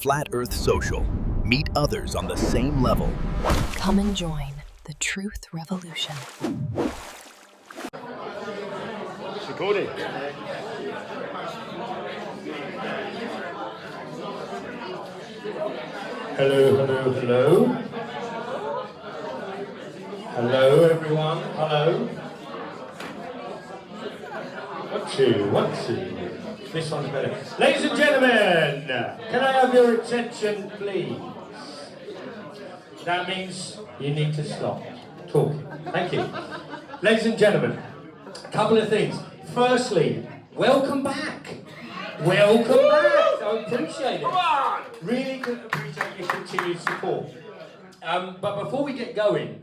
Flat Earth Social. Meet others on the same level. Come and join the truth revolution. Recording. Hello, hello, hello. Hello, everyone. Hello. 1, 2, 1, 2. This one's better. Ladies and gentlemen, can I have your attention, please? That means you need to stop talking. Thank you. Ladies and gentlemen, a couple of things. Firstly, welcome back. Welcome back. I appreciate it. Really appreciate your continued support. But before we get going,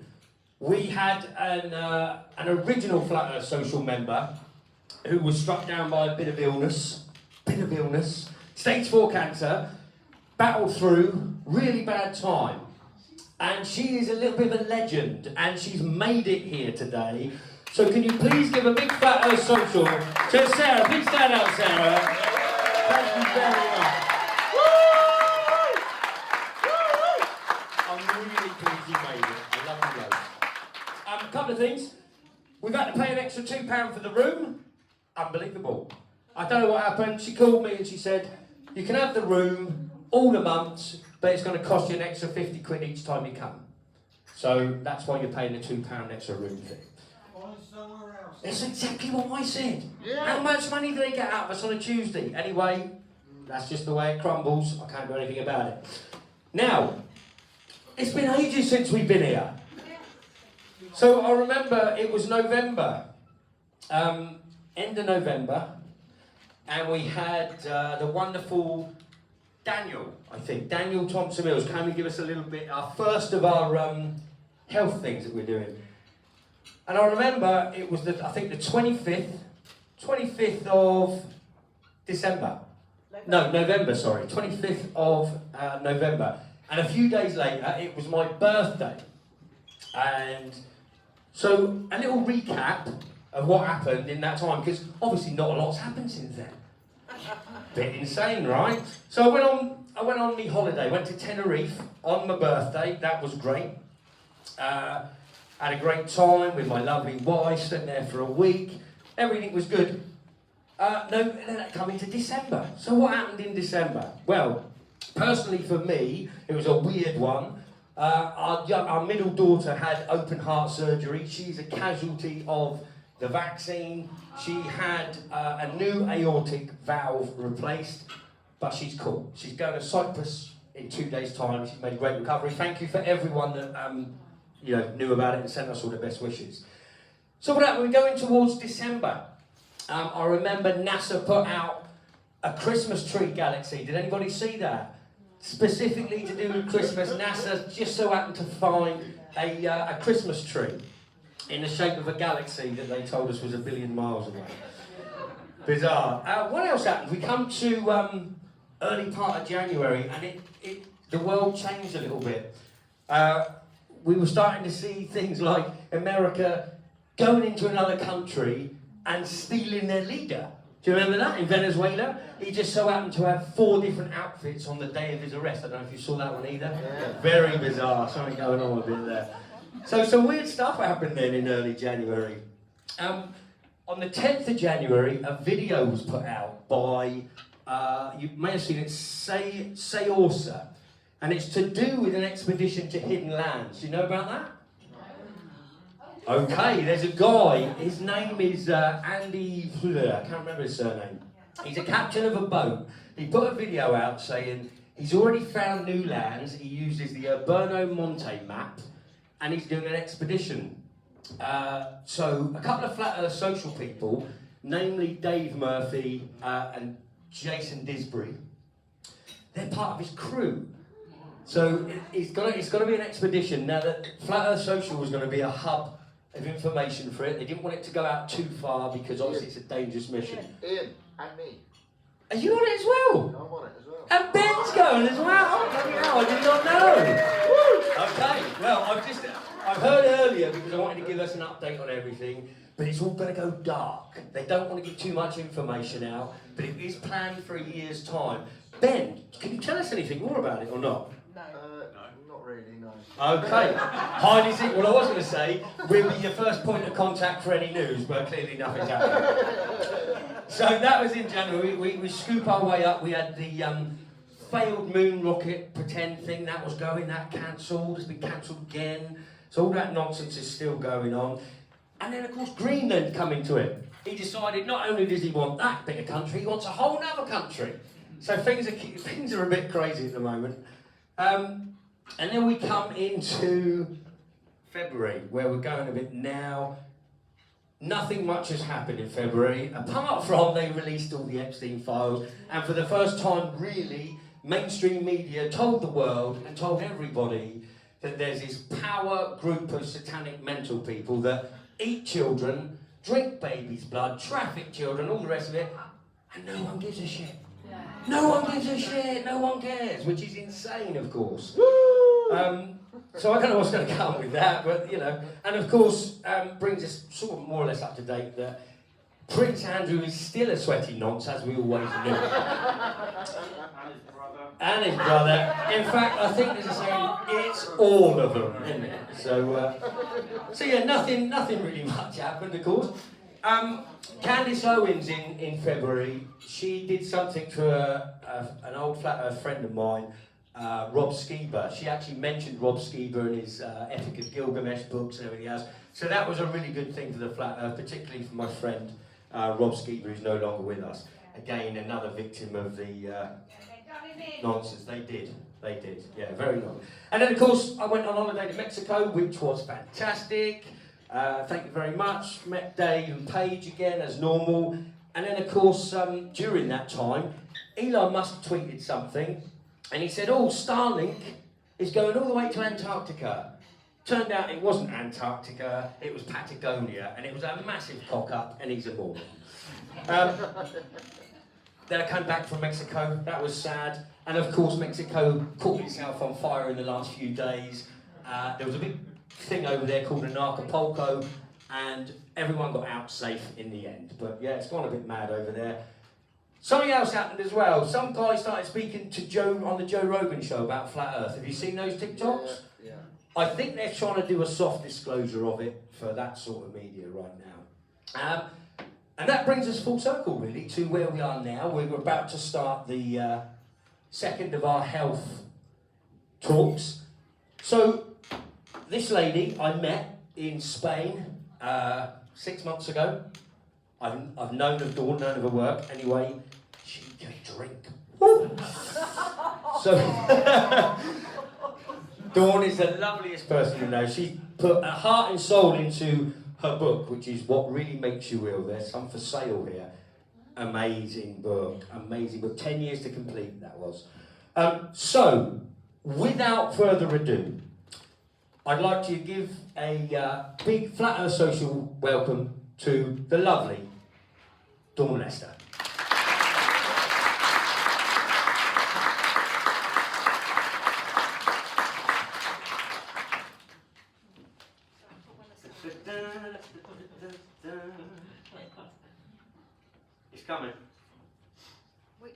we had an original Flat Earth Social member who was struck down by a bit of illness, stage 4 cancer, battled through, really bad time. And she is a little bit of a legend, and she's made it here today. So can you please give a big Flat Earth Social to Sarah? Please stand up, Sarah. Thank you very much. I'm really pleased you made it. I love you guys. A couple of things. We've had to pay an extra £2 for the room. Unbelievable. I don't know what happened. She called me and she said, you can have the room all the months, but it's going to cost you an extra 50 quid each time you come. So that's why you're paying the £2 extra room fee. Somewhere else. That's exactly what I said. Yeah. How much money do they get out of us on a Tuesday? Anyway, that's just the way it crumbles. I can't do anything about it. Now, it's been ages since we've been here. So I remember it was November, end of November, and we had the wonderful Daniel, I think, Daniel Thompson-Mills, came and give us a little bit, our first of our health things that we're doing. And I remember it was, I think, the 25th of December. No, November, sorry, 25th of November. And a few days later, it was my birthday. And so, a little recap of what happened in that time, because obviously not a lot's happened since then. Bit insane, right? So I went on my holiday, went to Tenerife on my birthday. That was great. Had a great time with my lovely wife, spent there for a week. Everything was good. Then it come into December. So what happened in December? Well, personally for me, it was a weird one. Our middle daughter had open heart surgery. She's a casualty of the vaccine. She had a new aortic valve replaced, but she's cool. She's going to Cyprus in 2 days' time. She's made a great recovery. Thank you for everyone that knew about it and sent us all the best wishes. So what happened? We're going towards December. I remember NASA put out a Christmas tree galaxy. Did anybody see that? Specifically to do with Christmas, NASA just so happened to find a Christmas tree in the shape of a galaxy that they told us was 1 billion miles away. Bizarre. What else happened? We come to early part of January, and the world changed a little bit. We were starting to see things like America going into another country and stealing their leader. Do you remember that in Venezuela? He just so happened to have 4 different outfits on the day of his arrest. I don't know if you saw that one either. Yeah. Very bizarre, something going on a bit there. So some weird stuff happened then in early January. On the 10th of January, a video was put out by, you may have seen it, Seorsa. And it's to do with an expedition to hidden lands. Do you know about that? Okay, there's a guy, his name is Andy, I can't remember his surname. He's a captain of a boat. He put a video out saying he's already found new lands. He uses the Urbano Monte map, and he's doing an expedition. So a couple of Flat Earth Social people, namely Dave Murphy and Jason Disbury, they're part of his crew. So it's going to be an expedition. Now, that Flat Earth Social was going to be a hub of information for it. They didn't want it to go out too far because obviously it's a dangerous mission. Ian and me. Are you on it as well? I'm on it as well. And Ben's going as well. Oh, bloody hell, I did not know. Okay, well, I've heard earlier because I wanted to give us an update on everything, but it's all going to go dark. They don't want to give too much information out, but it is planned for a year's time. Ben, can you tell us anything more about it or not? Not really, no. Okay. Highly sick. Well, I was going to say, we'll be your first point of contact for any news, but clearly nothing's happened. So that was in January. We scoop our way up. We had the failed moon rocket pretend thing that was going, that cancelled, it's been cancelled again. So all that nonsense is still going on. And then, of course, Greenland coming to it. He decided not only does he want that bit of country, he wants a whole other country. So things are a bit crazy at the moment. And then we come into February, where we're going a bit now. Nothing much has happened in February, apart from they released all the Epstein files, and for the first time, really, mainstream media told the world and told everybody that there's this power group of satanic mental people that eat children, drink babies' blood, traffic children, all the rest of it, and no one gives a shit. No one gives a shit, no one cares, which is insane, of course. So I don't know what's going to come with that, but, you know. And, of course, brings us sort of more or less up to date that Prince Andrew is still a sweaty nonce, as we always knew. And his brother. In fact, I think there's a saying, it's all of them, isn't it? So yeah, nothing really much happened, of course. Candice Owens in February, she did something to an old flat earth friend of mine, Rob Skiba. She actually mentioned Rob Skiba in his Epic of Gilgamesh books and everything else. So that was a really good thing for the flat earth, particularly for my friend Rob Skiba, who's no longer with us. Again, another victim of the nonsense. They did, yeah, very long. And then, of course, I went on holiday to Mexico, which was fantastic. Thank you very much. Met Dave and Paige again, as normal. And then, of course, during that time, Elon Musk tweeted something, and he said, oh, Starlink is going all the way to Antarctica. Turned out it wasn't Antarctica, it was Patagonia, and it was a massive cock-up, and he's a moron. Then I came back from Mexico, that was sad. And of course, Mexico caught itself on fire in the last few days. There was a big thing over there called an Acapulco, and everyone got out safe in the end. But yeah, it's gone a bit mad over there. Something else happened as well. Some guy started speaking to Joe on the Joe Rogan show about flat Earth. Have you seen those TikToks? Yeah. I think they're trying to do a soft disclosure of it for that sort of media right now. And that brings us full circle, really, to where we are now. We're about to start the second of our health talks. So, this lady I met in Spain 6 months ago. I've known of Dawn, known of her work. Anyway, she can drink. Woo! So, Dawn is the loveliest person you know. She put her heart and soul into her book, which is What Really Makes You Ill. There's some for sale here. Amazing book, amazing book. 10 years to complete, that was. So, without further ado, I'd like to give a big Flat Earth Social welcome to the lovely Dawn Lester. It's coming. Which?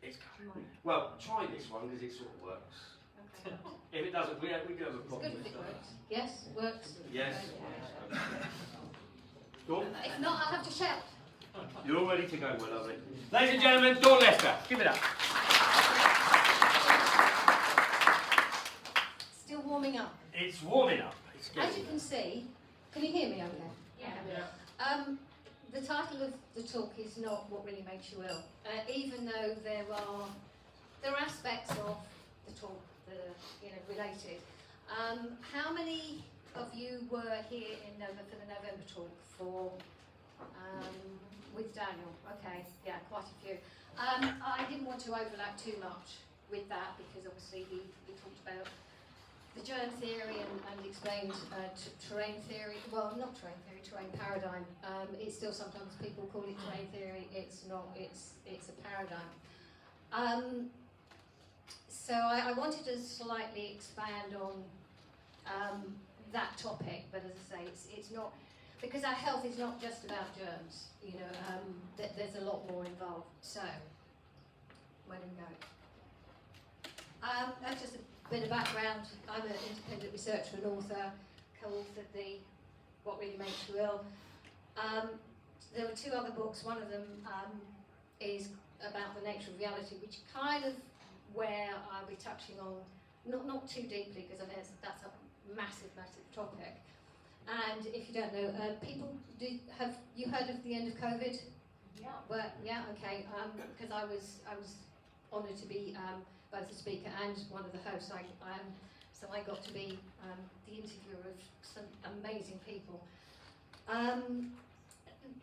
It's coming. Well, try this one because it sort of works. Okay. If it doesn't, we do have a It's problem good with if it stuff. works. Yes, works. Yes. Okay. Dawn, If not, I'll have to shout. you're all ready to go, my lovely. Ladies and gentlemen, Dawn Lester. Give it up. Still warming up. It's warming up. It's good. As you can see, can you hear me over there? Yeah. The title of the talk is not What Really Makes You Ill, even though there are aspects of the talk that are related. How many of you were here for the November talk for with Daniel? Okay, yeah, quite a few. I didn't want to overlap too much with that because obviously he talked about the germ theory and explained terrain theory. Well, not terrain theory, terrain paradigm. It's still sometimes people call it terrain theory. It's not. It's a paradigm. So I wanted to slightly expand on that topic, but as I say, it's not because our health is not just about germs. There's a lot more involved. So where do we go? That's just a bit of background. I'm an independent researcher and author, co-authored the What Really Makes You Ill. There were 2 other books. One of them is about the nature of reality, which kind of where I'll be touching on, not too deeply, because I know that's a massive topic. And if you don't know, have you heard of the end of COVID? Yeah. Well, yeah, okay. Because I was honoured to be both the speaker and one of the hosts. So I got to be the interviewer of some amazing people.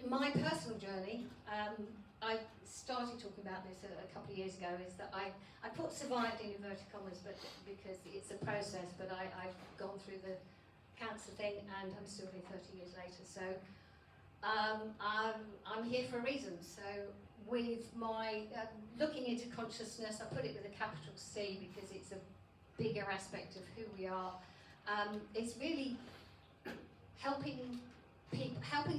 My personal journey, I started talking about this a couple of years ago, is that I put survived in inverted commas, but because it's a process, but I've gone through the cancer thing and I'm still here 30 years later. So I'm here for a reason. So with my looking into consciousness, I put it with a capital C because it's a bigger aspect of who we are. It's really helping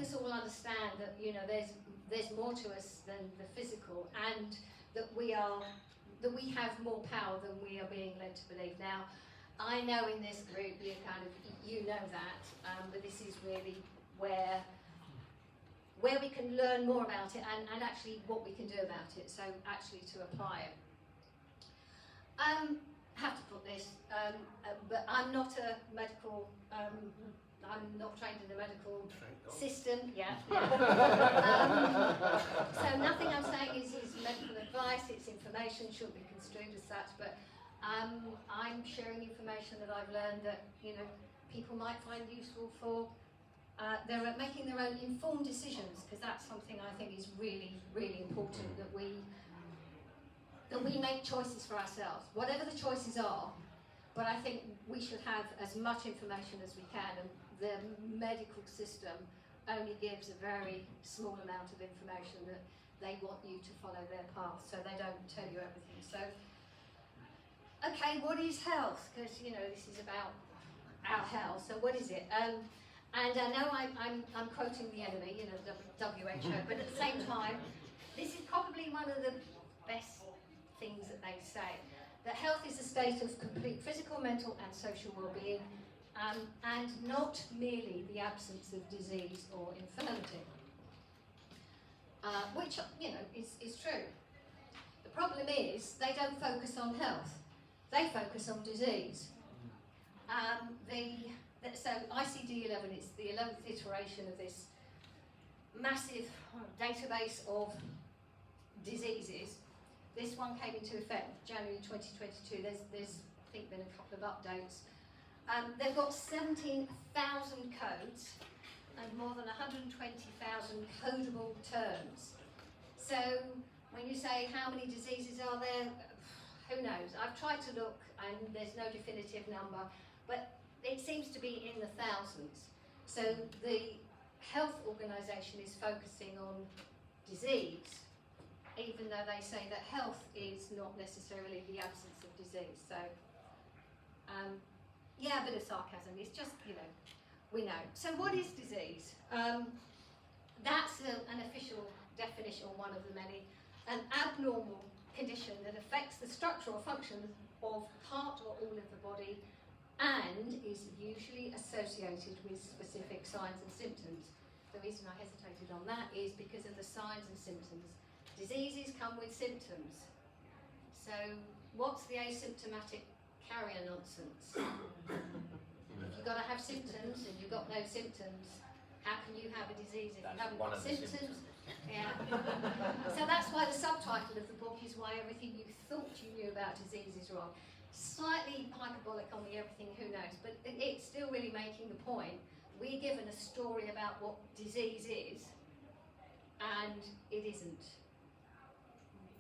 us all understand that, you know, there's more to us than the physical, and that we have more power than we are being led to believe. Now, I know in this group you know that, but this is really where we can learn more about it and actually what we can do about it. So actually to apply it. Have to put this, but I'm not a medical. I'm not trained in the medical system. Yeah. So nothing I'm saying is medical advice. It's information, shouldn't be construed as such. But I'm sharing information that I've learned that, you know, people might find useful for they're making their own informed decisions, because that's something I think is really, really important, that we make choices for ourselves, whatever the choices are. But I think we should have as much information as we can, and the medical system only gives a very small amount of information that they want you to follow their path, so they don't tell you everything. So, okay, what is health? Because, you know, this is about our health, so what is it? And I know I'm quoting the enemy, you know, WHO, but at the same time, this is probably one of the best things that they say, that health is a state of complete physical, mental and social well-being, and not merely the absence of disease or infirmity, which, you know, is true. The problem is they don't focus on health, they focus on disease. So ICD-11 is the 11th iteration of this massive database of diseases. This one came into effect January 2022. There's I think been a couple of updates. They've got 17,000 codes and more than 120,000 codable terms. So when you say how many diseases are there, who knows? I've tried to look and there's no definitive number, but it seems to be in the thousands. So the Health Organisation is focusing on disease, even though they say that health is not necessarily the absence of disease. So, yeah, a bit of sarcasm. It's just, you know, we know. So what is disease? That's an official definition, or one of the many. An abnormal condition that affects the structure or function of part or all of the body, and is usually associated with specific signs and symptoms. The reason I hesitated on that is because of the signs and symptoms. Diseases come with symptoms. So what's the asymptomatic carrier nonsense? If you've got to have symptoms and you've got no symptoms, how can you have a disease if you haven't got symptoms? Yeah. So that's why the subtitle of the book is Why Everything You Thought You Knew About Disease is Wrong. Slightly hyperbolic on the everything who knows, but it's still really making the point. We're given a story about what disease is, and it isn't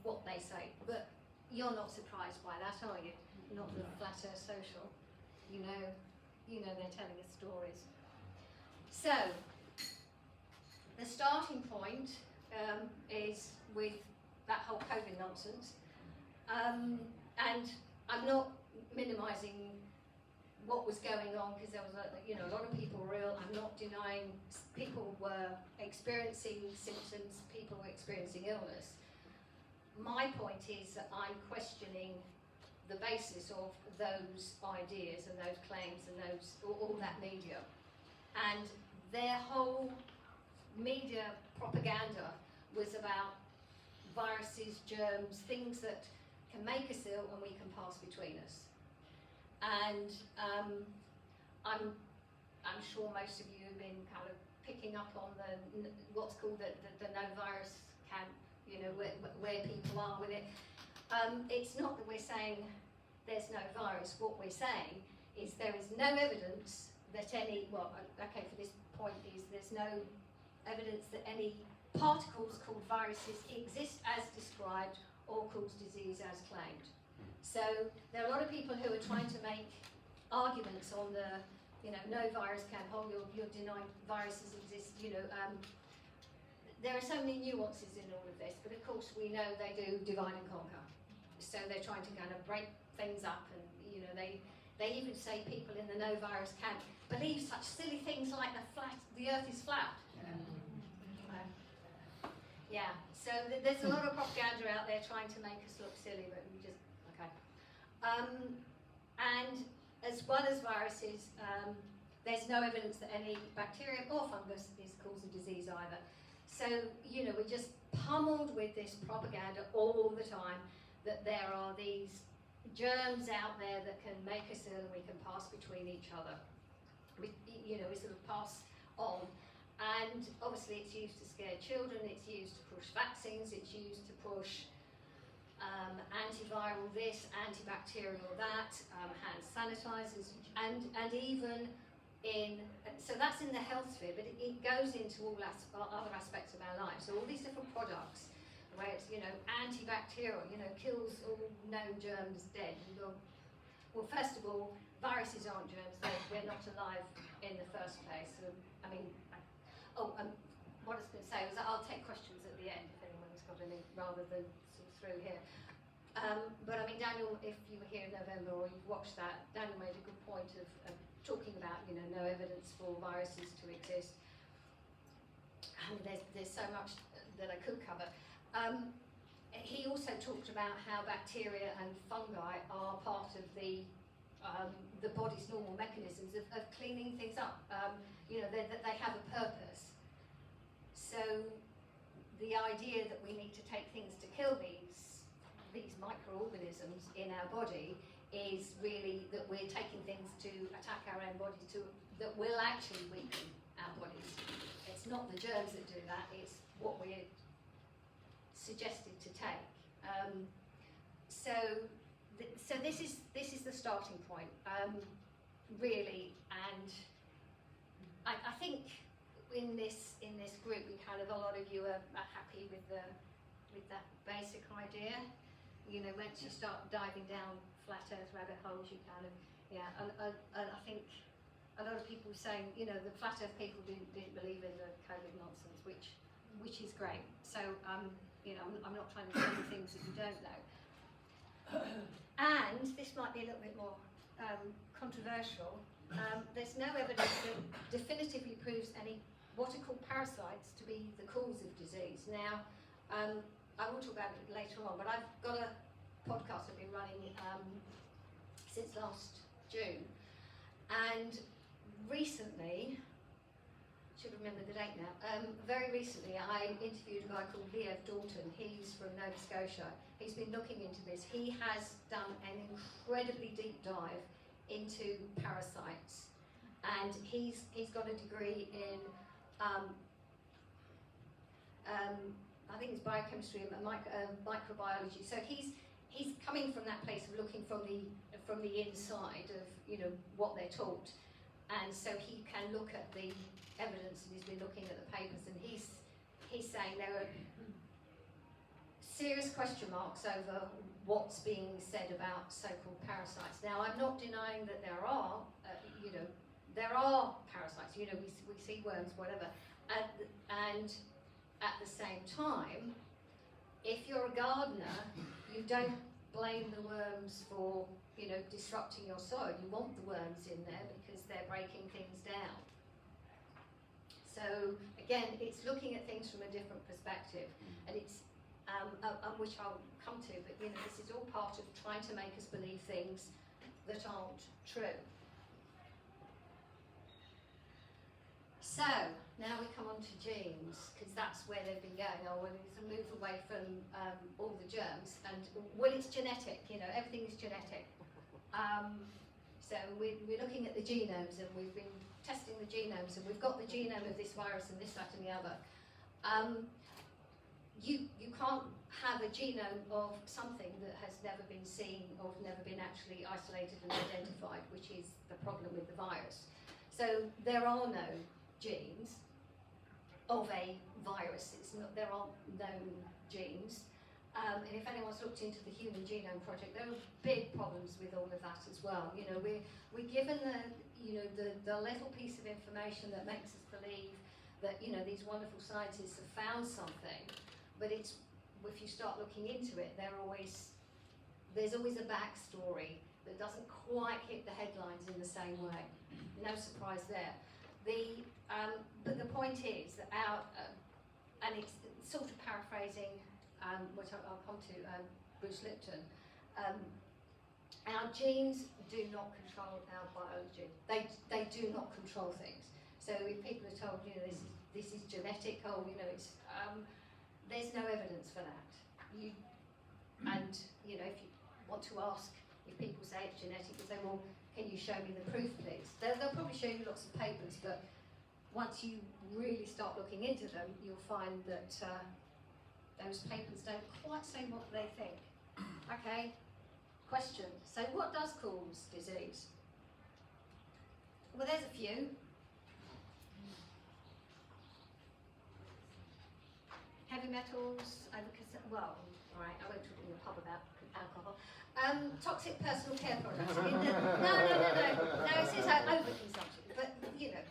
what they say. But you're not surprised by that, are you? Not the Flat Earth Social. You know they're telling us stories. So, the starting point is with that whole COVID nonsense. And I'm not minimising what was going on, because there was a lot of people were ill. I'm not denying people were experiencing symptoms, people were experiencing illness. my point is that I'm questioning the basis of those ideas and those claims and those all that media, and their whole media propaganda was about viruses, germs, things that can make us ill and we can pass between us. And I'm sure most of you have been kind of picking up on the what's called the no virus camp, you know, where people are with it. It's not that we're saying there's no virus. What we're saying is there is no evidence that any, well, okay, for this point is there's no evidence that any particles called viruses exist as described or cause disease as claimed. So there are a lot of people who are trying to make arguments on the, you know, no virus camp, oh, you're denying viruses exist, you know. There are so many nuances in all of this, but of course we know they do divide and conquer. So they're trying to kind of break things up, and you know, they even say people in the no virus camp believe such silly things like the earth is flat. Yeah, so there's a lot of propaganda out there trying to make us look silly, but we just, okay. And as well as viruses, there's no evidence that any bacterium or fungus is cause of disease either. So, you know, we're just pummeled with this propaganda all the time that there are these germs out there that can make us ill and we can pass between each other. We sort of pass on. And obviously it's used to scare children, it's used to push vaccines, it's used to push antiviral this, antibacterial that, hand sanitizers, and even in, so that's in the health sphere, but it goes into all other aspects of our lives. So all these different products, where it's, you know, antibacterial, you know, kills all known germs dead. You go, well, first of all, viruses aren't germs, we're not alive in the first place. So, I mean, what I was going to say was that I'll take questions at the end if anyone's got any, rather than sort of through here. But I mean, Daniel, if you were here in November or you've watched that, Daniel made a good point of talking about, you know, no evidence for viruses to exist. And there's so much that I could cover. He also talked about how bacteria and fungi are part of the body's normal mechanisms of cleaning things up. You know, they have a purpose. So the idea that we need to take things to kill these microorganisms in our body is really that we're taking things to attack our own body that will actually weaken our bodies. It's not the germs that do that, it's what we're suggested to take. So this is the starting point, really, and I think in this group, a lot of you are happy with that basic idea. You know, once you start diving down flat Earth rabbit holes, you kind of, yeah. And I think a lot of people were saying, you know, the flat Earth people didn't believe in the COVID nonsense, which is great. So you know, I'm not trying to tell you things that you don't know. And this might be a little bit more controversial. There's no evidence that definitively proves any what are called parasites to be the cause of disease. Now, I will talk about it later on, but I've got a podcast I've been running since last June, and recently, should remember the date now, very recently I interviewed a guy called Leo Dalton. He's from Nova Scotia. He's been looking into this. He has done an incredibly deep dive into parasites, and he's got a degree in I think it's biochemistry and microbiology. So he's coming from that place of looking from the inside of, you know, what they're taught, and so he can look at the evidence, and he's been looking at the papers, and he's saying there are serious question marks over what's being said about so-called parasites. Now, I'm not denying that there are, there are parasites. You know, we see worms, whatever, and at the same time, if you're a gardener, you don't blame the worms for, you know, disrupting your soil. You want the worms in there because they're breaking things down. So again, it's looking at things from a different perspective, and it's which I'll come to, but you know, this is all part of trying to make us believe things that aren't true. So, now we come on to genes, because that's where they've been going. Oh, well, it's a move away from all the germs, and well, it's genetic, you know, everything is genetic. So we're looking at the genomes, and we've been testing the genomes, and we've got the genome of this virus and this, that, and the other. You can't have a genome of something that has never been seen or never been actually isolated and identified, which is the problem with the virus. So there are no genes of a virus. There aren't known genes. And if anyone's looked into the Human Genome Project, there are big problems with all of that as well. You know, we're given the little piece of information that makes us believe that, you know, these wonderful scientists have found something, but it's, if you start looking into it, there's always a backstory that doesn't quite hit the headlines in the same way. No surprise there. But the point is that and it's sort of paraphrasing, which I'll come to, Bruce Lipton, our genes do not control our biology. They do not control things. So if people are told, you know, this is genetic, oh, you know, it's there's no evidence for that. And you know, if you want to ask, if people say it's genetic, you say, well, can you show me the proof, please? They'll probably show you lots of papers, but once you really start looking into them, you'll find that those papers don't quite say what they think. Okay, question. So what does cause disease? Well, there's a few. Heavy metals, well, all right, I won't talk in the pub about alcohol. Toxic personal care products. No, it's overconsumption, but you know.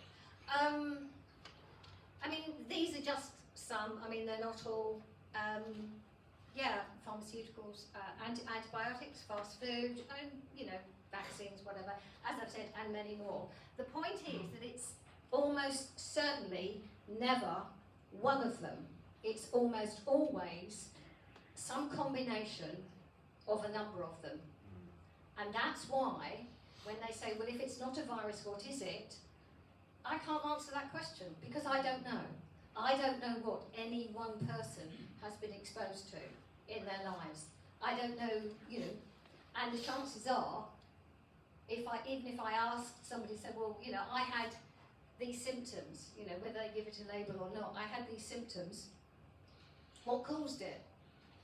I mean, these are just some, I mean, they're not all, pharmaceuticals, antibiotics, fast food, and, you know, vaccines, whatever, as I've said, and many more. The point is that it's almost certainly never one of them. It's almost always some combination of a number of them. And that's why, when they say, well, if it's not a virus, what is it? I can't answer that question, because I don't know. I don't know what any one person has been exposed to in their lives. I don't know, you know, and the chances are, even if I asked somebody, said, well, you know, I had these symptoms, you know, whether they give it a label or not, I had these symptoms, what caused it?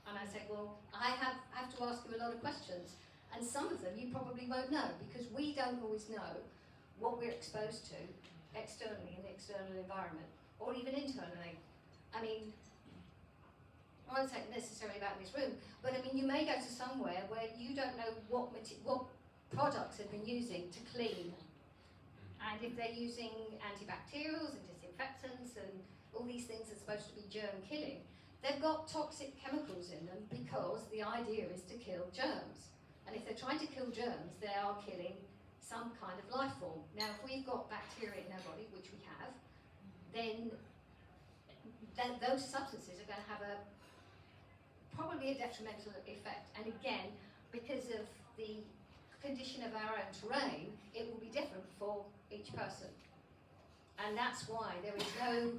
And I said, well, I have to ask you a lot of questions, and some of them you probably won't know, because we don't always know what we're exposed to externally in the external environment, or even internally. I mean, I won't say necessarily about this room, but I mean, you may go to somewhere where you don't know what products have been using to clean, and if they're using antibacterials and disinfectants and all these things are supposed to be germ killing, they've got toxic chemicals in them because the idea is to kill germs. And if they're trying to kill germs, they are killing some kind of life form. Now, if we've got bacteria in our body, which we have, then those substances are going to have probably a detrimental effect. And again, because of the condition of our own terrain, it will be different for each person. And that's why there is no,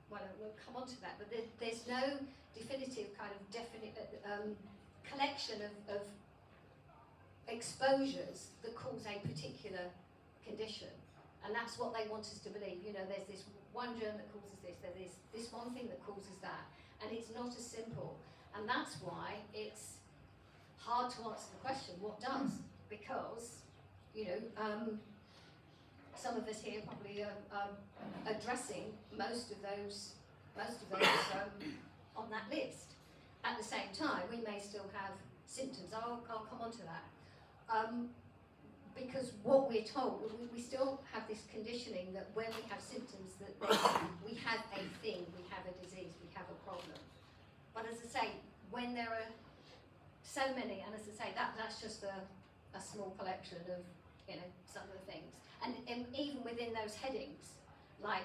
we'll come on to that, but there's no definitive kind of collection of exposures that cause a particular condition. And that's what they want us to believe. You know, there's this one germ that causes this, there's this one thing that causes that, and it's not as simple. And that's why it's hard to answer the question, what does? Because, you know, some of us here probably are addressing most of those on that list. At the same time, we may still have symptoms. I'll come on to that. Because what we're told, we still have this conditioning that when we have symptoms, that we have a thing, we have a disease, we have a problem. But as I say, when there are so many, and as I say, that's just a small collection of, you know, some of the things. And even within those headings, like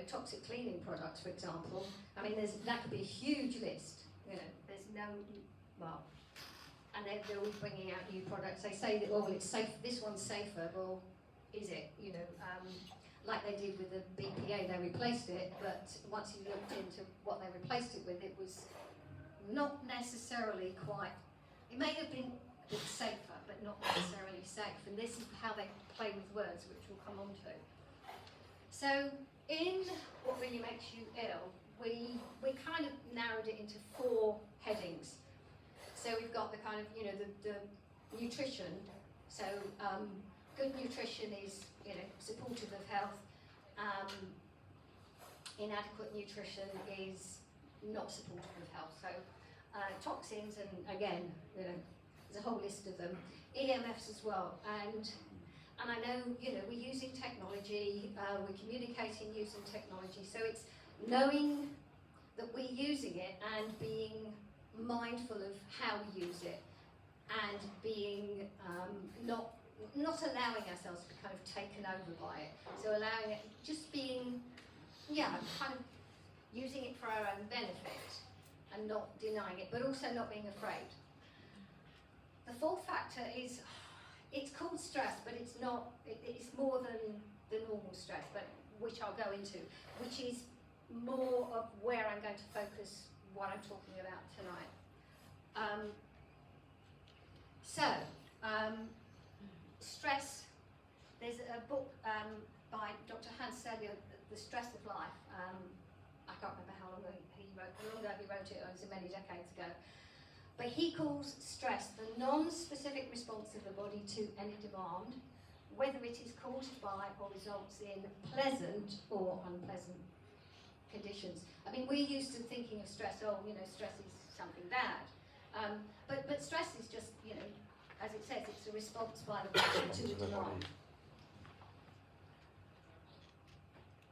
toxic cleaning products, for example. I mean, that could be a huge list. There's no, well, and they're always bringing out new products. They say that, it's safe. This one's safer. Well, is it? Like they did with the BPA, they replaced it, but once you looked into what they replaced it with, it was not necessarily quite. It may have been a bit safer, but not necessarily safe. And this is how they play with words, which we'll come on to. So, in What Really Makes You Ill, we kind of narrowed it into 4 headings. So we've got the kind of, the nutrition. So good nutrition is, supportive of health. Inadequate nutrition is not supportive of health. So toxins, and again, there's a whole list of them. EMFs as well, and I know, we're using technology, we're communicating using technology, so it's knowing that we're using it and being mindful of how we use it, and being not allowing ourselves to be kind of taken over by it. So allowing it, just being, kind of using it for our own benefit and not denying it, but also not being afraid. The 4th factor is, it's called stress, but it's not, it's more than the normal stress, but which I'll go into, which is more of where I'm going to focus what I'm talking about tonight. Stress, there's a book by Dr. Hans Selye, The Stress of Life. I can't remember how long ago he wrote it, it was many decades ago. But he calls stress the non-specific response of the body to any demand, whether it is caused by or results in pleasant or unpleasant conditions. I mean, we're used to thinking of stress, stress is something bad. But stress is just, as it says, it's a response by the body to a demand.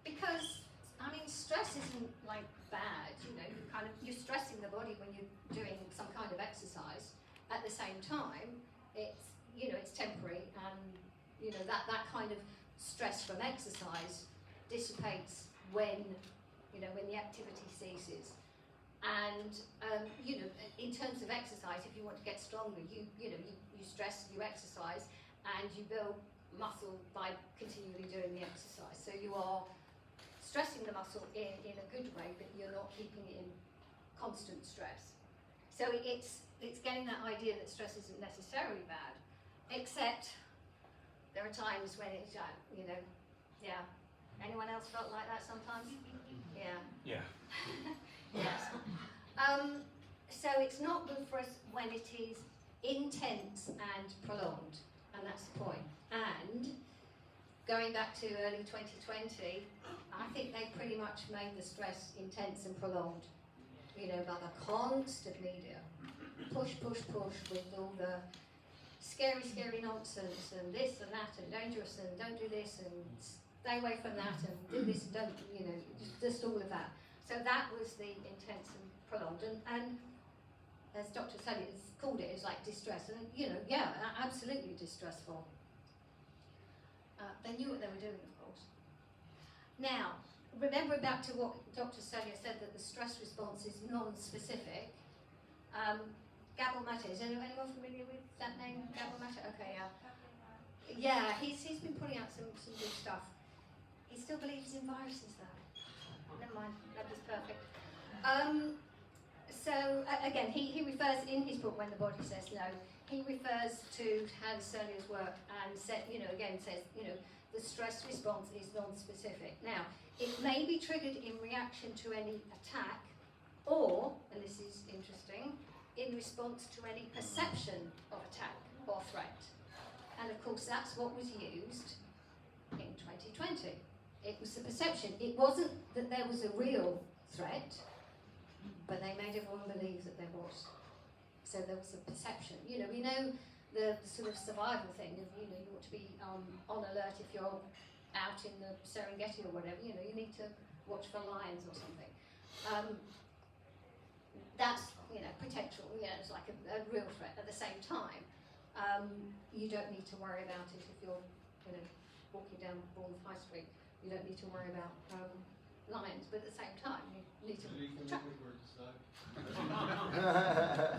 Because, I mean, stress isn't like bad, you're stressing the body when you're doing some kind of exercise. At the same time, it's temporary, and that kind of stress from exercise dissipates when the activity ceases. And in terms of exercise, if you want to get stronger, you stress, you exercise, and you build muscle by continually doing the exercise. So you are stressing the muscle in a good way, but you're not keeping it in constant stress. So it's getting that idea that stress isn't necessarily bad, except there are times when it's, Anyone else felt like that sometimes? Yeah. Yeah. Yes. So it's not good for us when it is intense and prolonged, and that's the point. And going back to early 2020, I think they pretty much made the stress intense and prolonged. By the constant media, push with all the scary nonsense and this and that and dangerous and don't do this and stay away from that and do this and don't, just all of that. So that was the intense and prolonged, and as Dr. Selye has called it, it's like distress, and absolutely distressful. They knew what they were doing, of course. Now, remember back to what Dr. Selye said, that the stress response is non-specific. Gabor Mate, is anyone familiar with that name, Gabor Mate? Okay, yeah. Yeah, he's been putting out some good stuff. He still believes in viruses, though. Never mind, that was perfect. So again, he refers in his book When the Body Says No. He refers to Hans Selye's work and says, the stress response is non-specific. Now, it may be triggered in reaction to any attack, or, and this is interesting, in response to any perception of attack or threat. And of course, that's what was used in 2020. It was the perception. It wasn't that there was a real threat, but they made everyone believe that there was. So there was a perception. We know the sort of survival thing of, you ought to be on alert if you're out in the Serengeti or whatever. You need to watch for lions or something. That's, potential. It's like a real threat. At the same time, you don't need to worry about it if you're, walking down Bournemouth High Street. you don't need to worry about lions, but at the same time, you need to.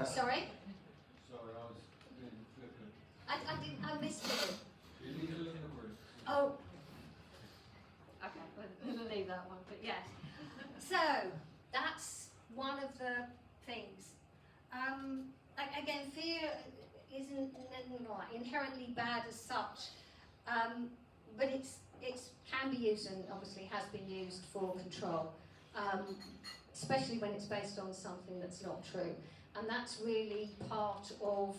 Sorry? Sorry, I was being flippant. I missed it. You need to look at the word. Oh. Okay, we'll leave that one, but yes. So, that's one of the things. Again, fear isn't like inherently bad as such, but it can be used and obviously has been used for control, especially when it's based on something that's not true. And that's really part of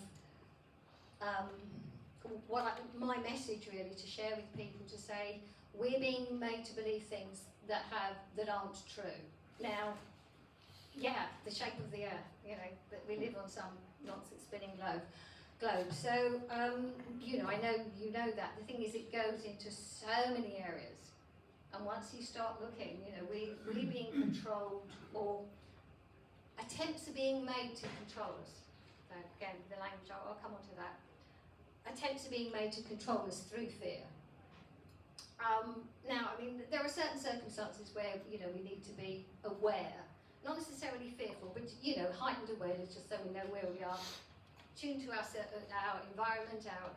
my message really to share with people, to say we're being made to believe things that aren't true. Now, yeah, the shape of the earth, you know, that we live on some nonsense spinning globe. So, you know, I know you know that. The thing is, it goes into so many areas. And once you start looking, you know, we're being controlled, or attempts are being made to control us. So again, the language, I'll come on to that. Attempts are being made to control us through fear. Now, I mean, there are certain circumstances where, you know, we need to be aware, not necessarily fearful, but, you know, heightened awareness, just so we know where we are, tuned to our environment, our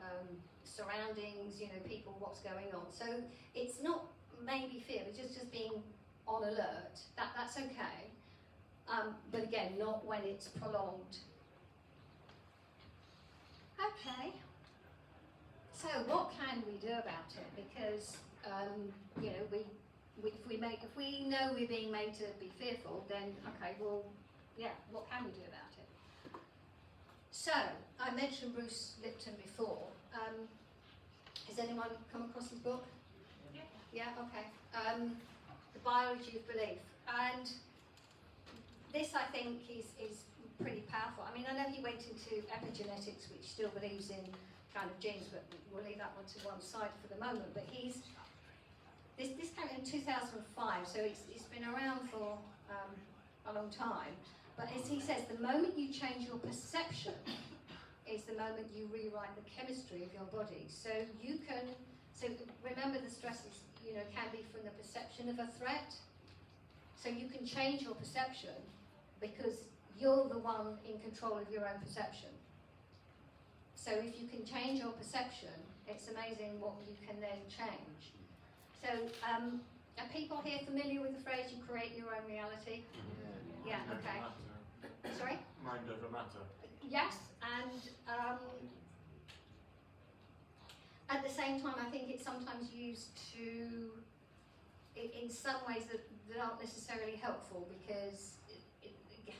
surroundings, you know, people, what's going on. So it's not maybe fear, but just being on alert. That's okay. But again, not when it's prolonged. Okay. So what can we do about it? Because you know, if we know we're being made to be fearful, then okay, well, yeah, what can we do about it? So I mentioned Bruce Lipton before. Has anyone come across his book? Yeah. Yeah. Okay. The Biology of Belief, and this I think is pretty powerful. I mean, I know he went into epigenetics, which still believes in kind of genes, but we'll leave that one to one side for the moment. But this came in 2005, so it's been around for a long time. But as he says, the moment you change your perception is the moment you rewrite the chemistry of your body. So you can, remember the stresses, you know, can be from the perception of a threat. So you can change your perception because you're the one in control of your own perception. So if you can change your perception, it's amazing what you can then change. So are people here familiar with the phrase, you create your own reality? Yeah, okay. Sorry? Mind over matter. Yes, and at the same time, I think it's sometimes used to, in some ways that aren't necessarily helpful, because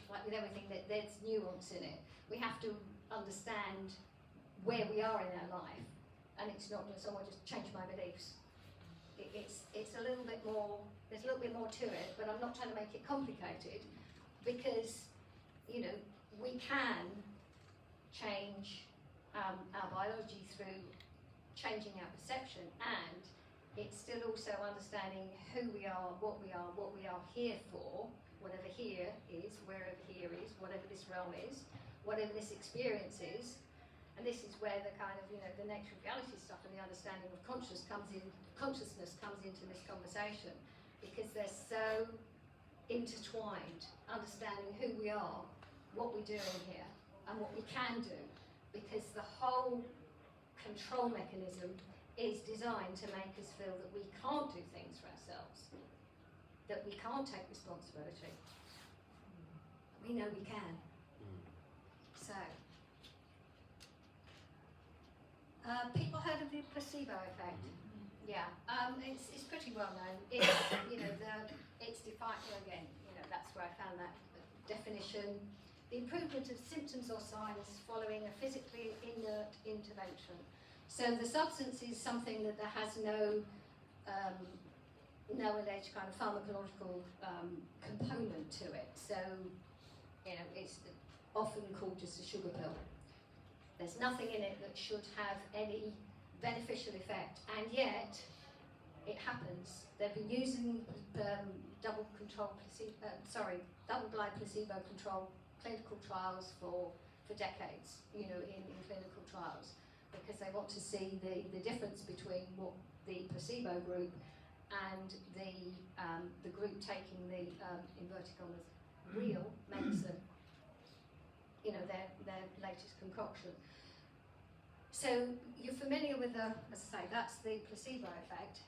like with everything, there's nuance in it. We have to understand where we are in our life, and it's not just, oh, I just change my beliefs. It's a little bit more, there's a little bit more to it, but I'm not trying to make it complicated, because, you know, we can change our biology through changing our perception, and it's still also understanding who we are, what we are here for, whatever here is, wherever here is, whatever this realm is, whatever this experience is. And this is where the kind of, you know, the nature of reality stuff and the understanding of consciousness comes into this conversation, because they're so intertwined, understanding who we are, what we're doing here, and what we can do, because the whole control mechanism is designed to make us feel that we can't do things for ourselves, that we can't take responsibility. We know we can. So, people heard of the placebo effect? Yeah, it's pretty well known. It's, you know, it's defined again. You know, that's where I found that definition. The improvement of symptoms or signs following a physically inert intervention. So the substance is something that has no alleged kind of pharmacological component to it. So, you know, it's often called just a sugar pill. There's nothing in it that should have any beneficial effect, and yet it happens. They've been using double-blind placebo-controlled clinical trials for decades, you know, in clinical trials, because they want to see the difference between what the placebo group and the group taking the inverted commas real medicine, you know, their latest concoction. So you're familiar with the, as I say, that's the placebo effect.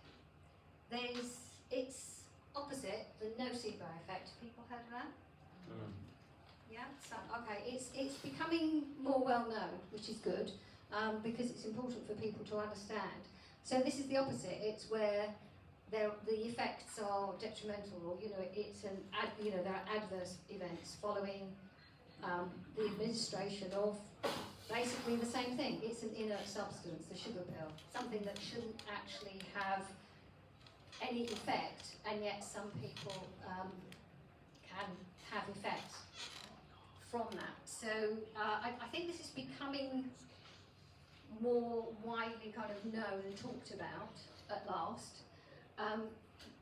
It's opposite the nocebo effect. Have people heard of that? Yeah. So okay, it's becoming more well known, which is good, because it's important for people to understand. So this is the opposite. It's where the effects are detrimental, or you know, there are adverse events following the administration of basically the same thing. It's an inert substance, the sugar pill, something that shouldn't actually have any effect, and yet some people can have effects from that. So I think this is becoming more widely kind of known and talked about at last,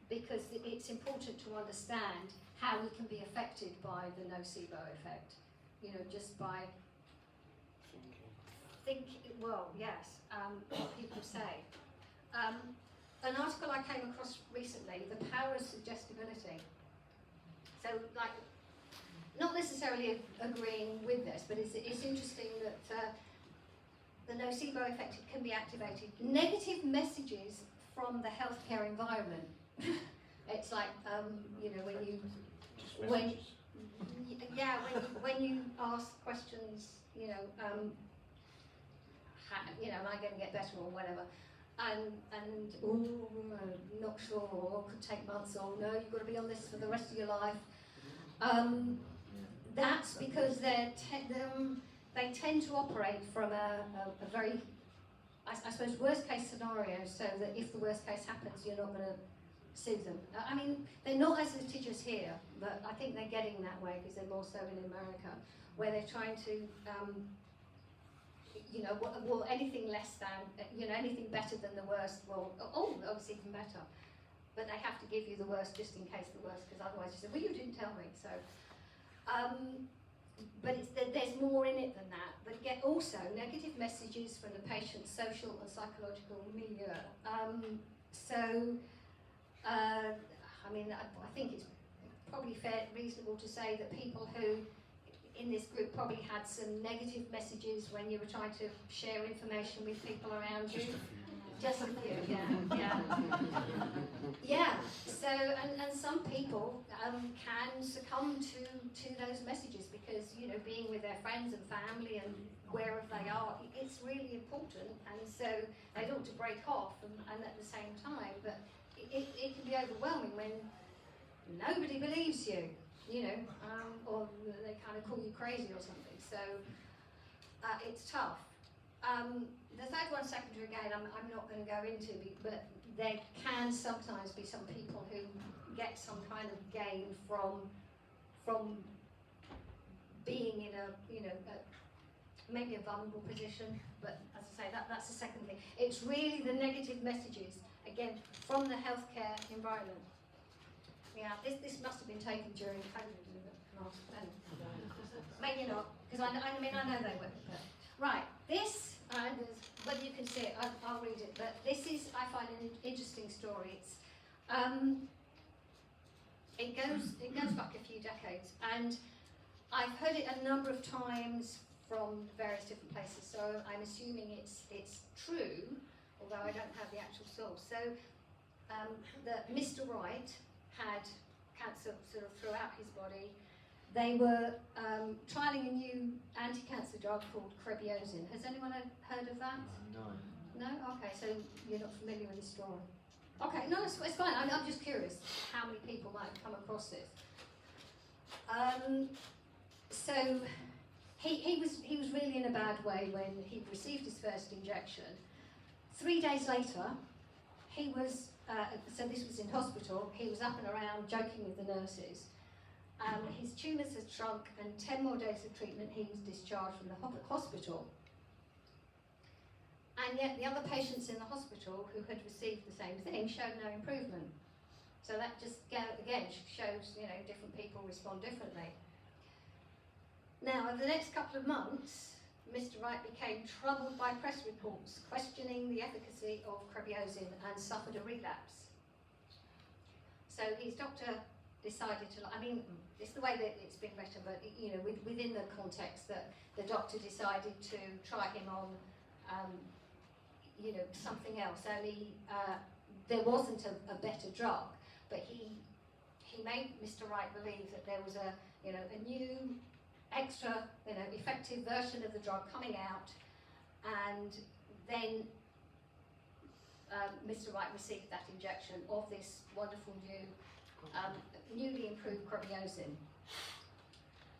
because it's important to understand how we can be affected by the nocebo effect. You know, just by thinking, well, yes, what people say. An article I came across recently, The Power of Suggestibility. So, like, not necessarily agreeing with this, but it's interesting that the nocebo effect can be activated. Negative messages from the healthcare environment. It's like, you know, when you ask questions, you know, am I going to get better or whatever, and not sure, or could take months, or no, you've got to be on this for the rest of your life. That's because they tend to operate from a very, I suppose, worst case scenario, so that if the worst case happens, you're not going to sue them. I mean, they're not as litigious here, but I think they're getting that way because they're more so in America, where they're trying to, you know, well, anything less than, you know, anything better than the worst, well, obviously even better. But they have to give you the worst just in case the worst, because otherwise you say, well, you didn't tell me. So, but there's more in it than that. But get also negative messages from the patient's social and psychological milieu. I mean, I think it's probably reasonable to say that people who in this group probably had some negative messages when you were trying to share information with people around you. Just a few, yeah. Yeah, so, and some people can succumb to those messages because, you know, being with their friends and family and wherever they are, it's really important, and so they don't want to break off and at the same time, but it can be overwhelming when nobody believes you, you know, or they kind of call you crazy or something, so it's tough. The third one, secondary, again, I'm not going to go into, but there can sometimes be some people who get some kind of gain from being in a, you know, maybe a vulnerable position, but as I say, that's the second thing. It's really the negative messages, again, from the healthcare environment. Yeah, this must have been taken during COVID, maybe not, because I mean, I know they were. But. Right, this, whether you can see it, I'll read it, but this is, I find, an interesting story. It's, it goes back a few decades, and I've heard it a number of times from various different places, so I'm assuming it's true, although I don't have the actual source. So, that Mr. Wright had cancer sort of throughout his body. They were trialling a new anti-cancer drug called Crebiozin. Has anyone heard of that? No. No? Okay, so you're not familiar with the story. Okay, no, it's fine. I'm just curious how many people might have come across this. So he was really in a bad way when he received his first injection. 3 days later, he was, so this was in hospital, he was up and around joking with the nurses. His tumours had shrunk, and 10 more days of treatment, he was discharged from the hospital. And yet the other patients in the hospital who had received the same thing showed no improvement. So that just, again, shows, you know, different people respond differently. Now, over the next couple of months, Mr. Wright became troubled by press reports questioning the efficacy of Crebiozin and suffered a relapse. So his doctor decided to, I mean, it's the way that it's been written, but you know, within the context that the doctor decided to try him on, you know, something else. Only there wasn't a better drug, but he made Mr. Wright believe that there was a, you know, a new, extra, you know, effective version of the drug coming out, and then Mr. Wright received that injection of this wonderful new, newly improved cromyosin.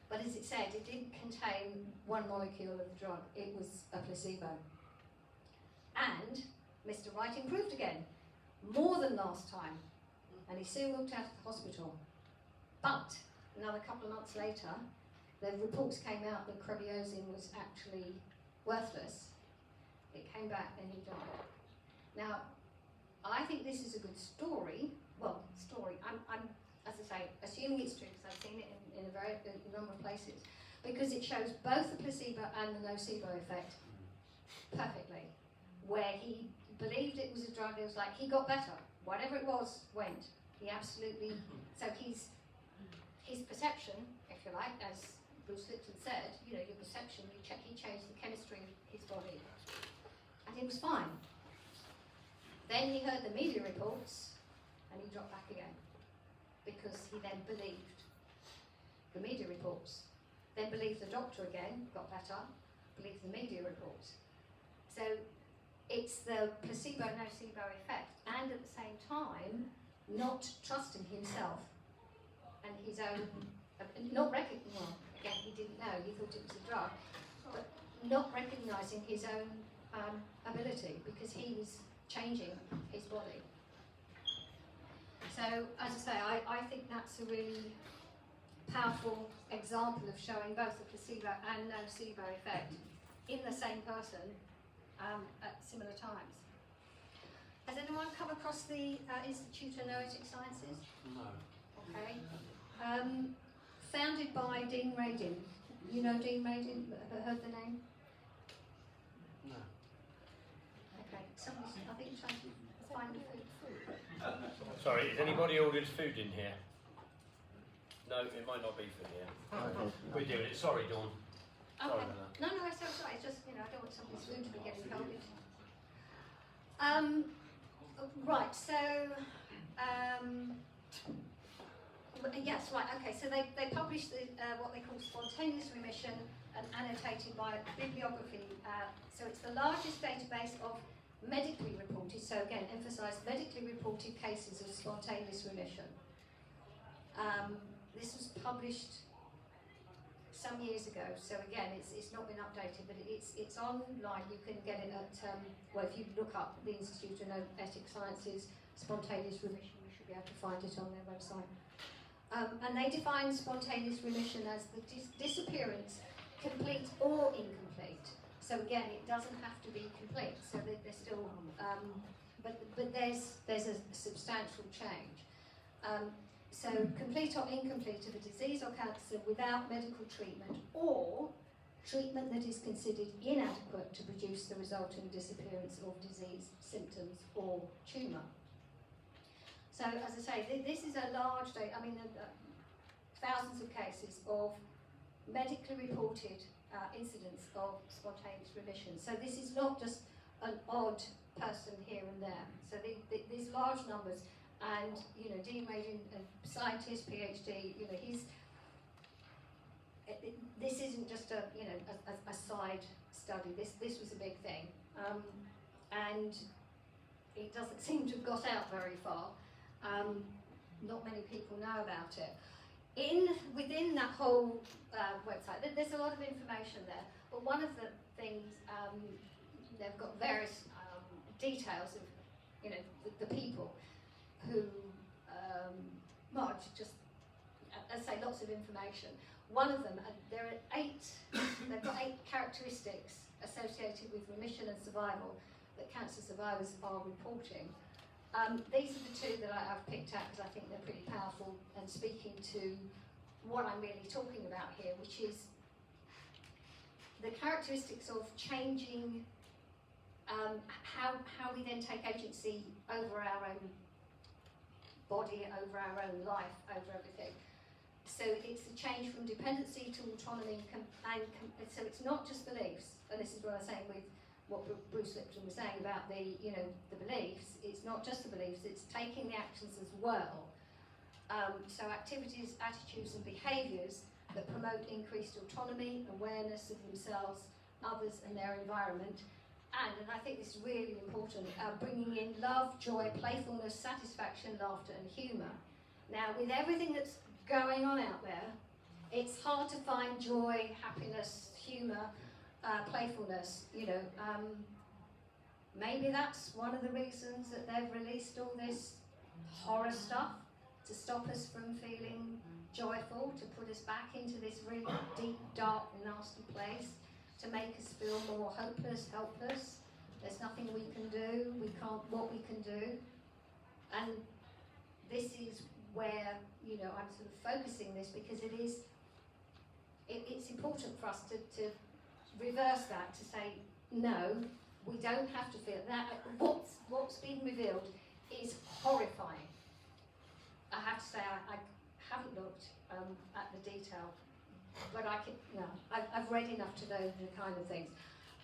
But as it said, it didn't contain one molecule of the drug, it was a placebo. And Mr. Wright improved again, more than last time, and he soon walked out of the hospital. But another couple of months later, the reports came out that cromyosin was actually worthless. It came back and he died. Now, I think this is a good story. Well, story. I'm as I say, assuming it's true because I've seen it in a number of places, because it shows both the placebo and the nocebo effect perfectly. Where he believed it was a drug, it was like he got better. Whatever it was went. He absolutely. So his perception, if you like, as Bruce Lipton said, you know, your perception. He changed the chemistry of his body, and he was fine. Then he heard the media reports, and he dropped back again, because he then believed the media reports, then believed the doctor again, got better, believed the media reports. So it's the placebo-nocebo effect, and at the same time, not trusting himself and his own, not recognizing, well, again, he didn't know, he thought it was a drug, but not recognising his own ability, because he was changing his body. So, as I say, I think that's a really powerful example of showing both the placebo and nocebo effect in the same person at similar times. Has anyone come across the Institute of Noetic Sciences? No. Okay. Founded by Dean Radin. You know Dean Radin? Heard the name? No. Okay. Somebody's, I think, trying to find the food. Sorry, has anybody ordered food in here? No, it might not be food here. We're doing it. Sorry, Dawn. Sorry Okay. about that. No, it's okay. It's just, you know, I don't want somebody's food to be getting cold. Right, so, yes, right, okay, so they published what they call spontaneous remission and annotated by bibliography. So it's the largest database of medically reported, so again, emphasise medically reported cases of spontaneous remission. This was published some years ago, so again, it's not been updated, but it's online. You can get it at, well, if you look up the Institute of Noetic Sciences, spontaneous remission, you should be able to find it on their website. And they define spontaneous remission as the disappearance, complete or incomplete. So again, it doesn't have to be complete, so they're still, but there's a substantial change. So complete or incomplete of a disease or cancer without medical treatment, or treatment that is considered inadequate to produce the resulting disappearance of disease, symptoms or tumour. So as I say, this is a large data, I mean thousands of cases of medically reported incidents of spontaneous remission. So this is not just an odd person here and there. So these large numbers. And you know, Dean Radin, a scientist, PhD, you know, this isn't just a a side study. This was a big thing, and it doesn't seem to have got out very far. Not many people know about it. Within that whole website, there's a lot of information there. But one of the things they've got various details of, you know, the people who, well, just, as I say, lots of information. One of them, there are 8, they've got 8 characteristics associated with remission and survival that cancer survivors are reporting. These are the 2 that I've picked out because I think they're pretty powerful and speaking to what I'm really talking about here, which is the characteristics of changing how we then take agency over our own body over our own life, over everything. So it's a change from dependency to autonomy, so it's not just beliefs, and this is what I was saying with what Bruce Lipton was saying about the beliefs. It's not just the beliefs, it's taking the actions as well. So activities, attitudes and behaviours that promote increased autonomy, awareness of themselves, others and their environment, and I think this is really important, bringing in love, joy, playfulness, satisfaction, laughter and humour. Now, with everything that's going on out there, it's hard to find joy, happiness, humour, playfulness, maybe that's one of the reasons that they've released all this horror stuff, to stop us from feeling joyful, to put us back into this really deep, dark, nasty place, to make us feel more hopeless, helpless. There's nothing we can do, what we can do. And this is where, I'm sort of focusing this, because it's important for us to reverse that, to say, no, we don't have to feel that. What's being revealed is horrifying. I have to say, I haven't looked at the detail, but I've read enough to know the kind of things,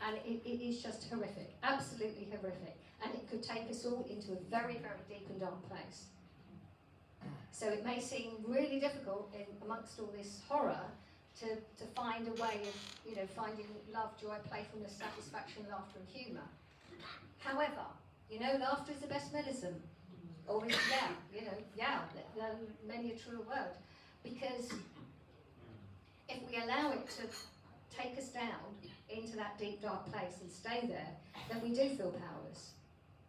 and it is just horrific, absolutely horrific, and it could take us all into a very, very deep and dark place. So it may seem really difficult amongst all this horror to find a way of finding love, joy, playfulness, satisfaction, laughter and humour. However, laughter is the best medicine. Or many a true word. Because if we allow it to take us down into that deep, dark place and stay there, then we do feel powerless.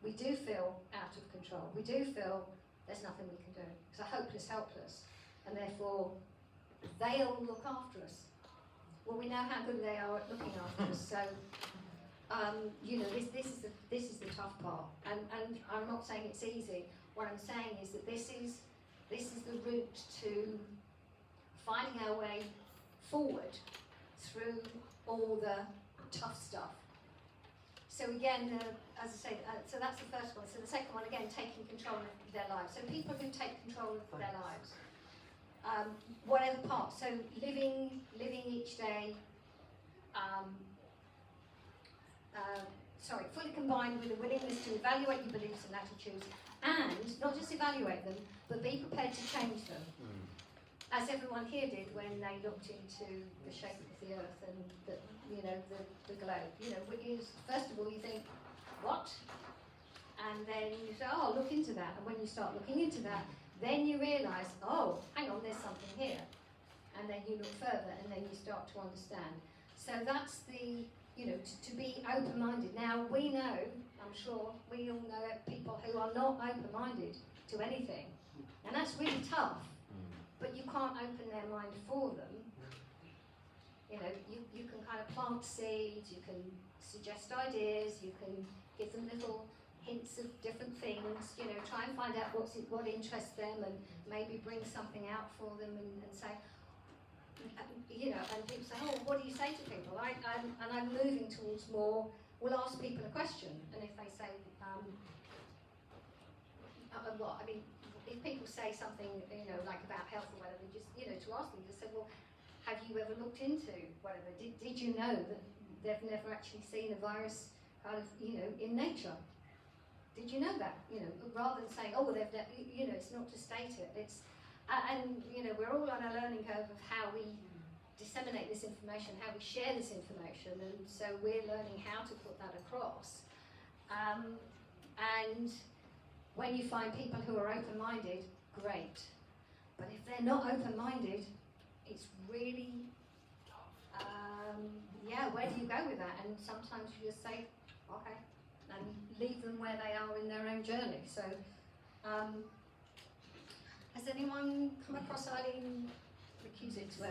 We do feel out of control. We do feel there's nothing we can do. So hopeless, helpless. And therefore, they'll look after us. Well, we know how good they are at looking after us. So, this is the tough part. And I'm not saying it's easy. What I'm saying is that this is the route to finding our way forward through all the tough stuff. So again, as I say, so that's the first one. So the second one, again, taking control of their lives. So people who take control of their lives, whatever part. So living each day. Fully combined with a willingness to evaluate your beliefs and attitudes, and not just evaluate them, but be prepared to change them. As everyone here did when they looked into the shape of the earth and the globe. First of all, you think, what? And then you say, oh, look into that. And when you start looking into that, then you realise, oh, hang on, there's something here. And then you look further, and then you start to understand. So that's the, to be open-minded. Now, we know, I'm sure, we all know people who are not open-minded to anything. And that's really tough. But you can't open their mind for them. You can kind of plant seeds, you can suggest ideas, you can give them little hints of different things, try and find out what interests them and maybe bring something out for them and say, and people say, oh, what do you say to people? I'm moving towards more, we'll ask people a question, and if they say, if people say something, like about health or whatever, just, to ask them, just say, well, have you ever looked into whatever? Did you know that they've never actually seen a virus kind of, in nature? Did you know that? Rather than saying, oh, it's not to state it. It's, we're all on a learning curve of how we disseminate this information, how we share this information, and so we're learning how to put that across. And when you find people who are open-minded, great. But if they're not open-minded, it's really, where do you go with that? And sometimes you just say, okay, and leave them where they are in their own journey. So, has anyone come across Eileen Recusit's work?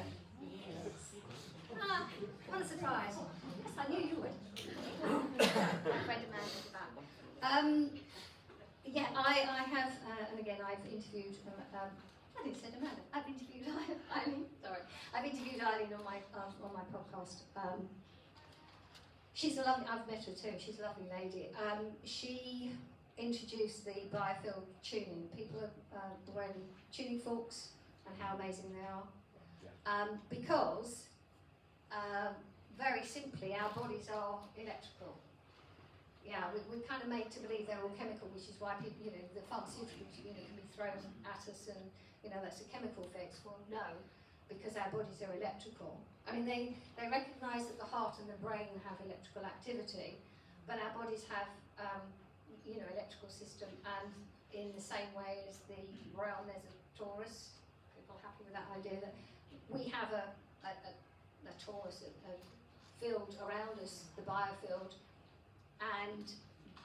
What a surprise. Yes, I knew you would. I've read a man at the back. I have, and again, I've interviewed, I think I said Amanda. I've interviewed Eileen. Sorry, I've interviewed Eileen on my podcast. She's a lovely. I've met her too. She's a lovely lady. She introduced the biofield tuning. People are wearing tuning forks and how amazing they are. Because, very simply, our bodies are electrical. Yeah, we're kind of made to believe they're all chemical, which is why people, the pharmaceuticals, can be thrown at us and, that's a chemical fix. Well, no, because our bodies are electrical. I mean, they recognise that the heart and the brain have electrical activity, but our bodies have, electrical system, and in the same way as the realm, there's a torus. People happy with that idea that we have a torus, a field around us, the biofield, and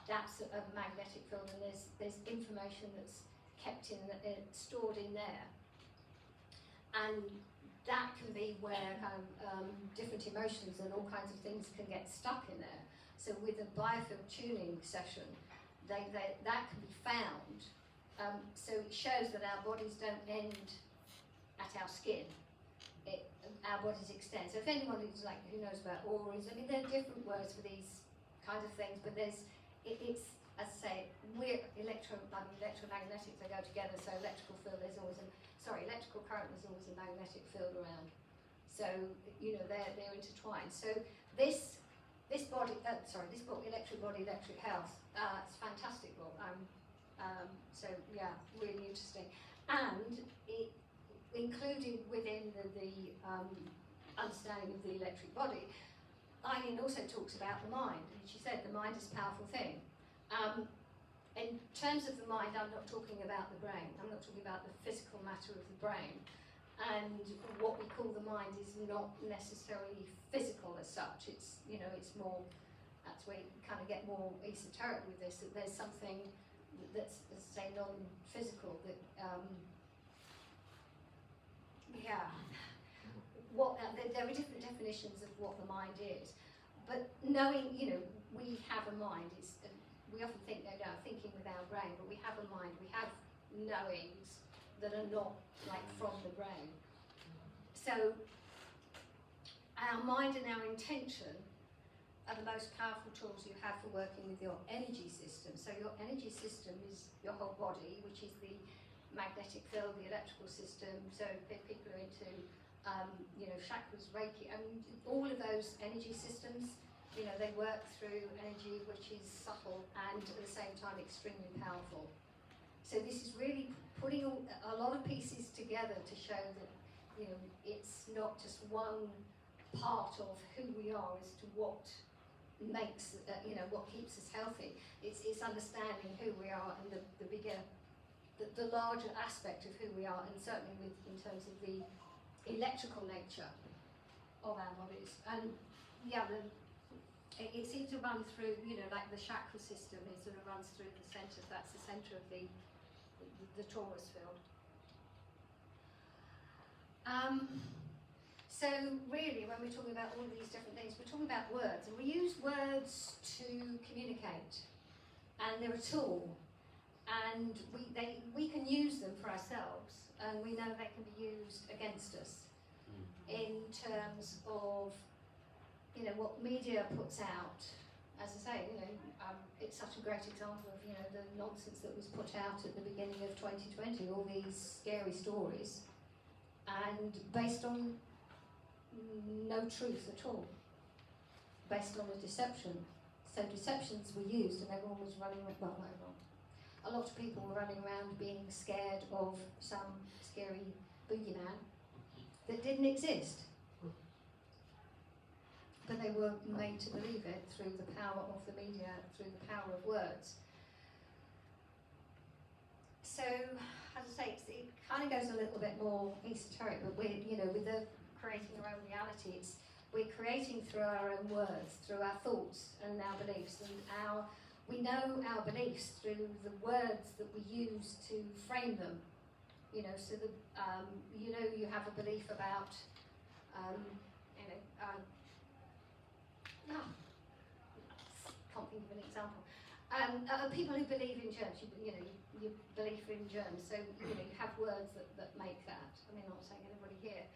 that's a magnetic field, and there's information that's kept stored in there, and that can be where different emotions and all kinds of things can get stuck in there. So with a biofield tuning session, that can be found. So it shows that our bodies don't end at our skin. Our bodies extend. So if anyone who knows about auras, I mean, there are different words for these kinds of things, but it's, as I say, electromagnetics, they go together, so electrical field, electrical current, there's always a magnetic field around. So, they're intertwined. So this book, Electric Body, Electric Health, it's a fantastic book. So yeah, really interesting. And it included within the understanding of the electric body, Eileen also talks about the mind, and she said the mind is a powerful thing. In terms of the mind, I'm not talking about the brain. I'm not talking about the physical matter of the brain. And what we call the mind is not necessarily physical as such. It's, it's more, that's where you kind of get more esoteric with this, that there's something that's, say, non-physical, that, there are different definitions of what the mind is. But knowing, we have a mind, we often think, thinking with our brain, but we have a mind, we have knowings that are not from the brain. So our mind and our intention are the most powerful tools you have for working with your energy system. So your energy system is your whole body, which is the magnetic field, the electrical system. So if people are into, chakras, Reiki, I mean, all of those energy systems, they work through energy which is subtle and at the same time extremely powerful. So this is really putting a lot of pieces together to show that, it's not just one part of who we are as to what makes, what keeps us healthy. It's understanding who we are and the bigger, the larger aspect of who we are, and certainly in terms of the electrical nature of our bodies. And yeah, it seems to run through, the chakra system, it sort of runs through the centre. That's the centre of the torus field. So really, when we're talking about all of these different things, we're talking about words, and we use words to communicate, and they're a tool, and we can use them for ourselves, and we know they can be used against us in terms of what media puts out. As I say, it's such a great example of the nonsense that was put out at the beginning of 2020, all these scary stories, and based on no truth at all, based on a deception. So deceptions were used, and everyone was running around, a lot of people were running around being scared of some scary boogeyman that didn't exist. But they were made to believe it through the power of the media, through the power of words. So, as I say, it kind of goes a little bit more esoteric, but we're, with the creating our own reality, we're creating through our own words, through our thoughts and our beliefs, and we know our beliefs through the words that we use to frame them. So you have a belief about, can't think of an example. People who believe in germs, you believe in germs, so you have words that make that. I mean, I'm not saying anybody here,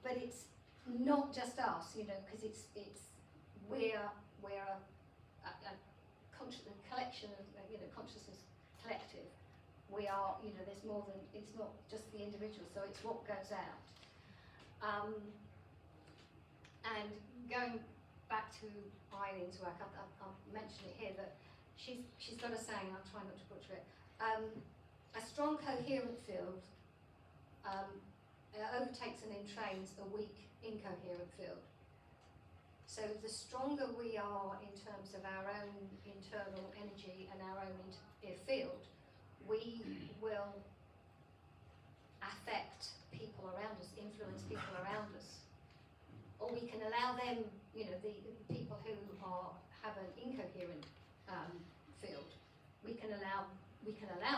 but it's not just us, because we're a collection of, consciousness collective. We are, there's more than, it's not just the individual, so it's what goes out. And going back to Eileen's work, I'll mention it here, that she's got a saying, I'll try not to butcher it. A strong coherent field overtakes and entrains a weak incoherent field. So the stronger we are in terms of our own internal energy and our own field, we will affect people around us, influence people around us. Or we can allow them, the people who have an incoherent field, we can allow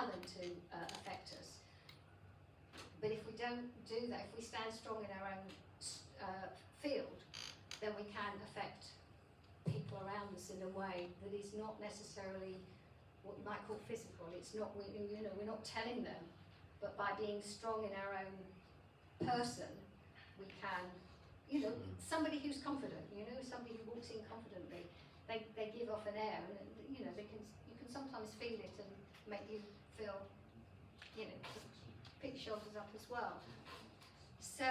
them to affect us. But if we don't do that, if we stand strong in our own field, then we can affect people around us in a way that is not necessarily what you might call physical. It's not, we're not telling them, but by being strong in our own person, we can, somebody who's confident, somebody who walks in confidently, they give off an air, and you can sometimes feel it and make you feel, pick your shoulders up as well. So,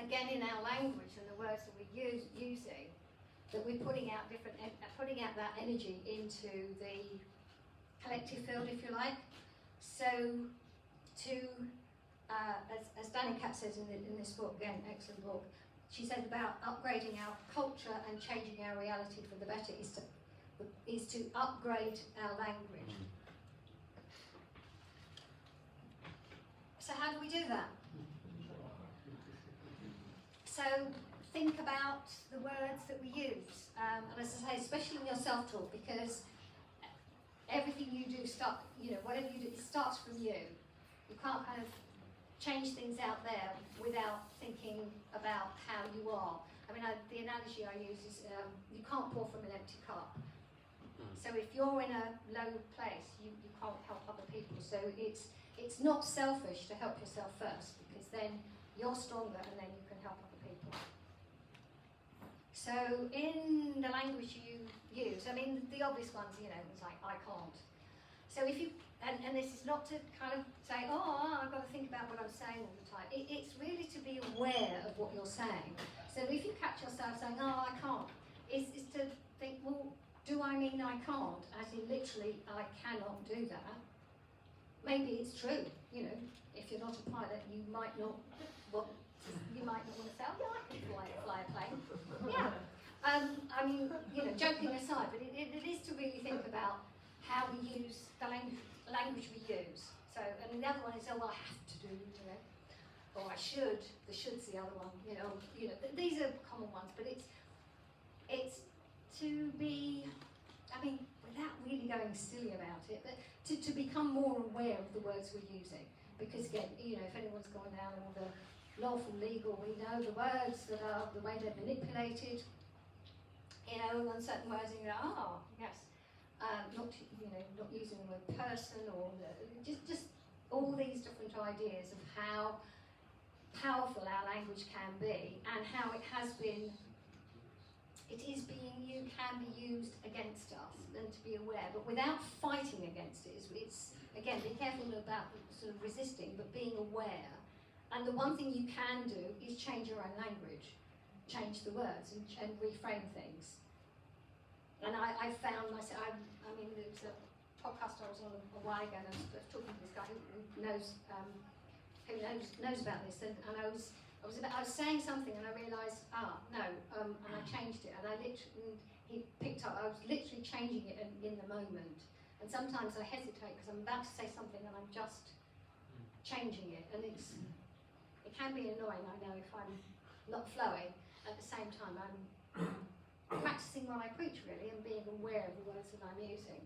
again, in our language and the words that we're using, that we're putting out that energy into the collective field, if you like. So, as Danny Cat says in this book, again, excellent book, she said about upgrading our culture and changing our reality for the better is to upgrade our language. So how do we do that? So think about the words that we use, and as I say, especially in your self-talk, because everything you do whatever you do, it starts from you. You can't kind of change things out there without thinking about how you are. I mean, the analogy I use is you can't pour from an empty cup. So if you're in a low place, you can't help other people. So it's not selfish to help yourself first, because then you're stronger and then you can help other people. So in the language you use, I mean, the obvious ones, it's like, I can't. So if you, and this is not to kind of say, I've got to think about what I'm saying all the time. It's really to be aware of what you're saying. So if you catch yourself saying, I can't, it's to think, well, do I mean I can't? As in literally, I cannot do that. Maybe it's true, if you're not a pilot, you might not want to say, I can fly a plane. Yeah. I mean, joking aside, but it is to really think about how we use the language we use. So, and the other one is, I have to do, or I should. The should's the other one. These are common ones, but it's to be, I mean, without really going silly about it, but to become more aware of the words we're using. Because again, if anyone's gone down all the lawful, legal, we know the words that are the way they're manipulated. On certain words, and you go, yes. Not using the word person, or just all these different ideas of how powerful our language can be, and how it can be used against us, and to be aware, but without fighting against it. It's again, be careful about sort of resisting, but being aware. And the one thing you can do is change your own language, change the words, and reframe things. And I found myself, I mean, there was a podcast I was on a while ago, and I was talking to this guy who knows about this, and I was saying something, and I realised, no, and I changed it, and he picked up, I was literally changing it in the moment. And sometimes I hesitate because I'm about to say something and I'm just changing it, and it can be annoying, I know, if I'm not flowing. At the same time, I'm practicing what I preach, really, and being aware of the words that I'm using.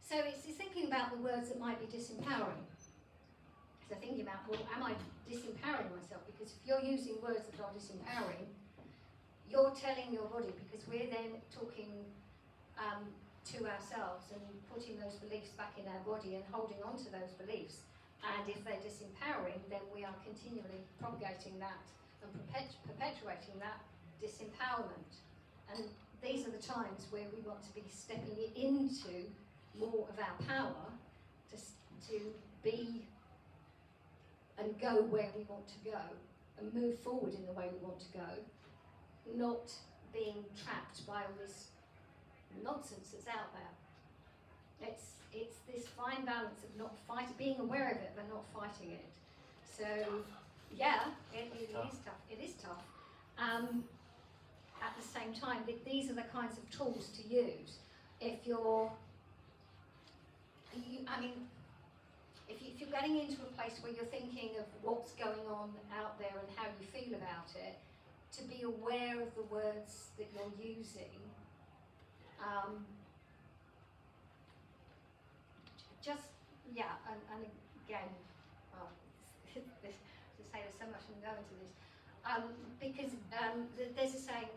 So it's thinking about the words that might be disempowering. So thinking about, well, am I disempowering myself? Because if you're using words that are disempowering, you're telling your body, because we're then talking to ourselves and putting those beliefs back in our body and holding on to those beliefs. And if they're disempowering, then we are continually propagating that and perpetuating that disempowerment. And these are the times where we want to be stepping into more of our power to be and go where we want to go and move forward in the way we want to go, not being trapped by all this nonsense that's out there. It's this fine balance of not fighting, being aware of it but not fighting it. So yeah, it is tough. It is tough. At the same time, these are the kinds of tools to use. If you're getting into a place where you're thinking of what's going on out there and how you feel about it, to be aware of the words that you're using. And again, to say there's so much I'm going to this, because there's a saying,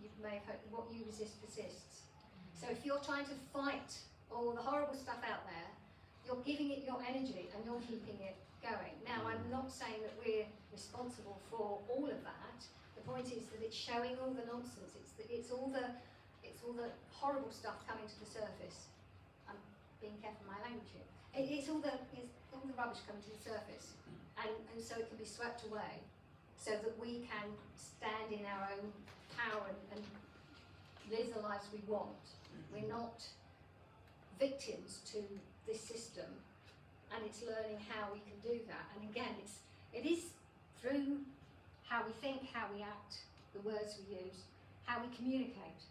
you may have heard, what you resist persists. So if you're trying to fight all the horrible stuff out there, you're giving it your energy and you're keeping it going. Now, I'm not saying that we're responsible for all of that. The point is that it's showing all the nonsense. It's all the horrible stuff coming to the surface. I'm being careful with my language here. It's all the rubbish coming to the surface, and so it can be swept away, so that we can stand in our own power and live the lives we want. We're not victims to this system, and it's learning how we can do that. And again, it is through how we think, how we act, the words we use, how we communicate.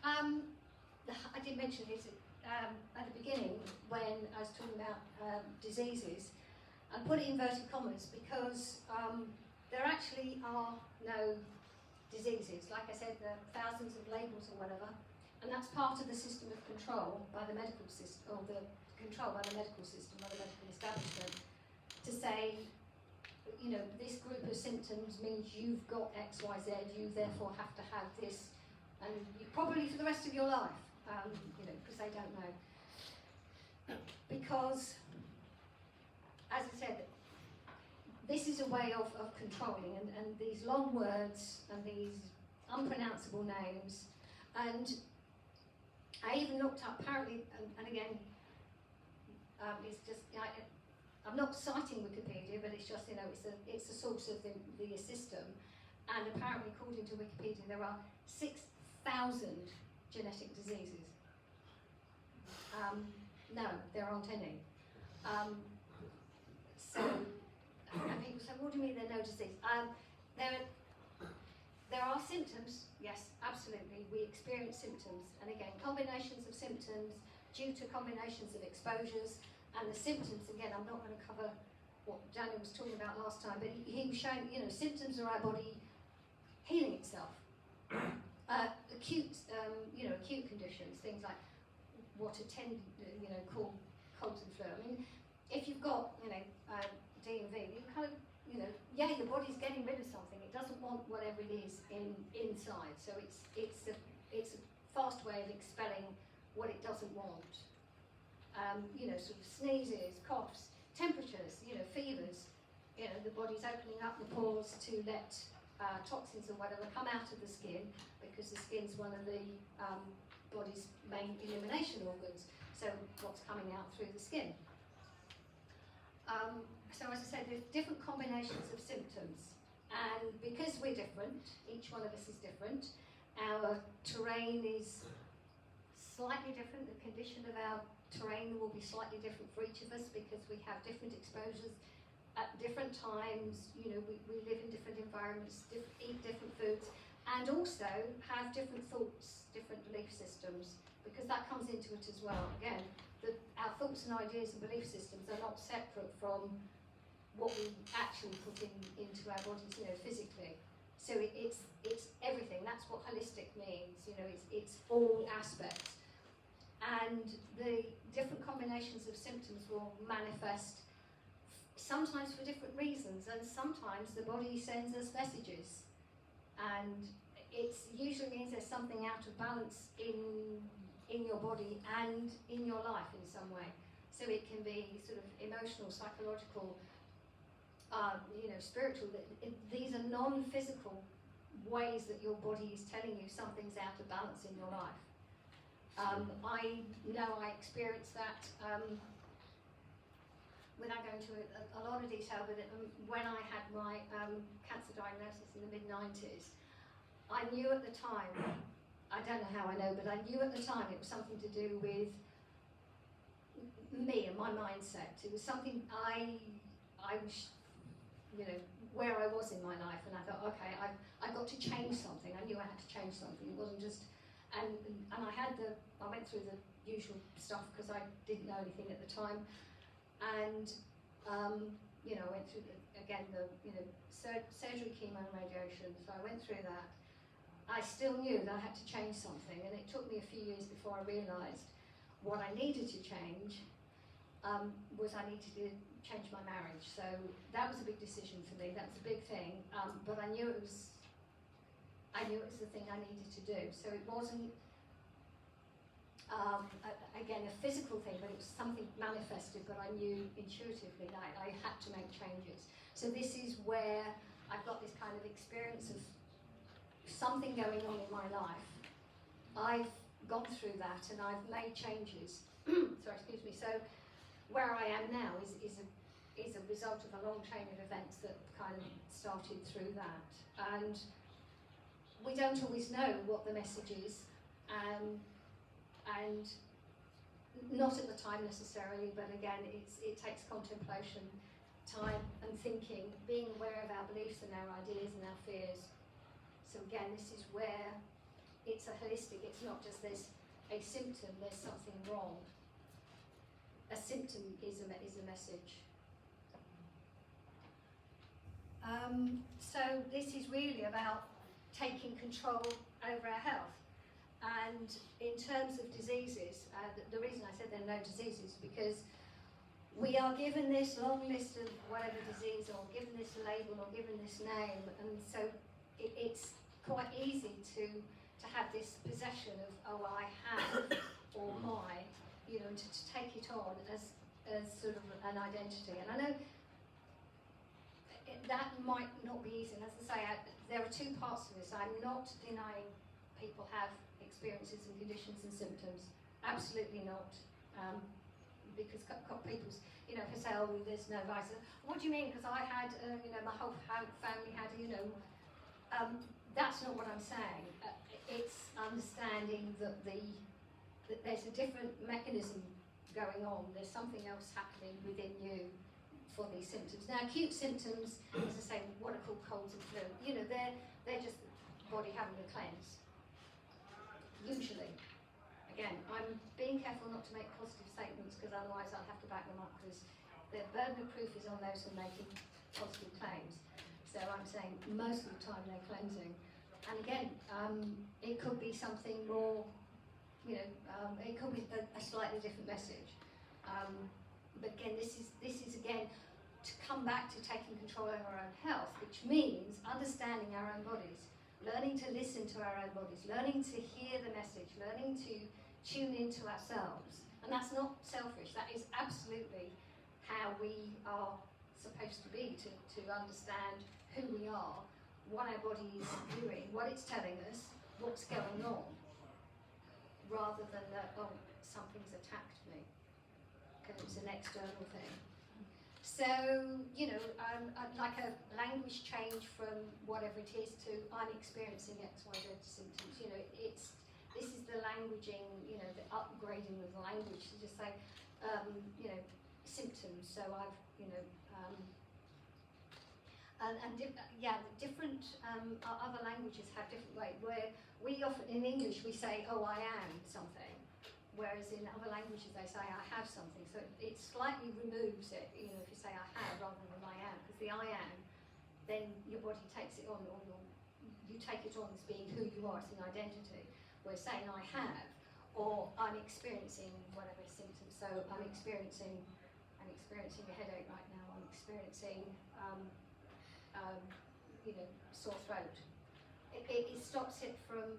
I did mention this at the beginning when I was talking about diseases. I put it in inverted commas because there actually are no diseases. Like I said, there are thousands of labels or whatever, and that's part of the system of control by the medical system, or the control by the medical system, by the medical establishment, to say, you know, this group of symptoms means you've got X, Y, Z, you therefore have to have this, and you probably for the rest of your life, you know, because they don't know. Because, as I said, this is a way of controlling, and these long words and these unpronounceable names, and I even looked up, apparently, and again, it's just, I'm not citing Wikipedia, but it's just, you know, it's a source of the system, and apparently, according to Wikipedia, there are 6,000 genetic diseases. No, there aren't any. So, and people say, what do you mean there are no disease? There are symptoms, yes, absolutely. We experience symptoms, and again, combinations of symptoms due to combinations of exposures, and the symptoms, again, I'm not going to cover what Daniel was talking about last time, but he was showing, you know, symptoms are our body healing itself. Acute conditions, things like what call colds and flu. I mean, if you've got, you know, D and V, you kind of, you know, yeah, your body's getting rid of something. It doesn't want whatever it is inside. So it's a fast way of expelling what it doesn't want. You know, sort of sneezes, coughs, temperatures, you know, fevers. You know, the body's opening up the pores to let toxins or whatever come out of the skin, because the skin's one of the body's main elimination organs. So what's coming out through the skin. So as I said, there's different combinations of symptoms, and because we're different, each one of us is different, our terrain is slightly different, the condition of our terrain will be slightly different for each of us, because we have different exposures at different times, you know, we live in different environments, eat different foods, and also have different thoughts, different belief systems, because that comes into it as well. Again, our thoughts and ideas and belief systems are not separate from what we actually put into our bodies, you know, physically. So it's everything. That's what holistic means. You know, it's all aspects, and the different combinations of symptoms will manifest sometimes for different reasons, and sometimes the body sends us messages, and it usually means there's something out of balance in your body and in your life in some way. So it can be sort of emotional, psychological, you know, spiritual. These are non-physical ways that your body is telling you something's out of balance in your life. I know I experienced that without going into a lot of detail, but when I had my cancer diagnosis in the mid-90s, I knew at the time, I don't know how I know, but I knew at the time it was something to do with me and my mindset. It was something I was, you know, where I was in my life, and I thought, okay, I've got to change something. I knew I had to change something. It wasn't just, and I went through the usual stuff because I didn't know anything at the time, and you know, I went through surgery, chemo, and radiation. So I went through that. I still knew that I had to change something, and it took me a few years before I realised what I needed to change was I needed to change my marriage. So that was a big decision for me. That was a big thing, but I knew it was the thing I needed to do. So it wasn't again a physical thing, but it was something manifested. But I knew intuitively that I had to make changes. So this is where I've got this kind of experience of something going on in my life. I've gone through that and I've made changes. Sorry, excuse me. So where I am now is a result of a long chain of events that kind of started through that. And we don't always know what the message is, and not at the time necessarily, but again, it takes contemplation, time and thinking, being aware of our beliefs and our ideas and our fears. So again, this is where it's a holistic, it's not just there's a symptom, there's something wrong. A symptom is a message. So this is really about taking control over our health. And in terms of diseases, the reason I said there are no diseases is because we are given this long list of whatever disease, or given this label, or given this name, and so it's quite easy to have this possession of, oh, I have, or my, you know, to take it on as sort of an identity. And I know that might not be easy, and as I say, there are two parts to this. I'm not denying people have experiences and conditions and symptoms, absolutely not, because people's, you know, if I say, oh, well, there's no virus, what do you mean? Because I had, you know, my whole family had, you know, that's not what I'm saying. It's understanding that that there's a different mechanism going on. There's something else happening within you for these symptoms. Now, acute symptoms, as I say, what are called colds and flu. You know, they're just the body having a cleanse. Usually, again, I'm being careful not to make positive statements because otherwise I'll have to back them up, because the burden of proof is on those who are making positive claims. So I'm saying most of the time they're cleansing. And again, it could be something more, you know, it could be a slightly different message. But again, this is again to come back to taking control over our own health, which means understanding our own bodies, learning to listen to our own bodies, learning to hear the message, learning to tune into ourselves. And that's not selfish, that is absolutely how we are supposed to be, to understand who we are, what our body is doing, what it's telling us, what's going on, rather than that, oh, something's attacked me, because it's an external thing. So, you know, like a language change from whatever it is to I'm experiencing X, Y, Z symptoms. You know, this is the languaging, you know, the upgrading of the language to just say, you know, symptoms. So I've, you know, different other languages have different ways. Where we often in English we say, oh, I am something. Whereas in other languages they say I have something, so it slightly removes it, you know, if you say I have rather than I am, because the I am, then your body takes it on, or you take it on as being who you are, it's an identity. Whereas saying I have, or I'm experiencing whatever symptom, so I'm experiencing a headache right now, I'm experiencing, you know, sore throat. It stops it from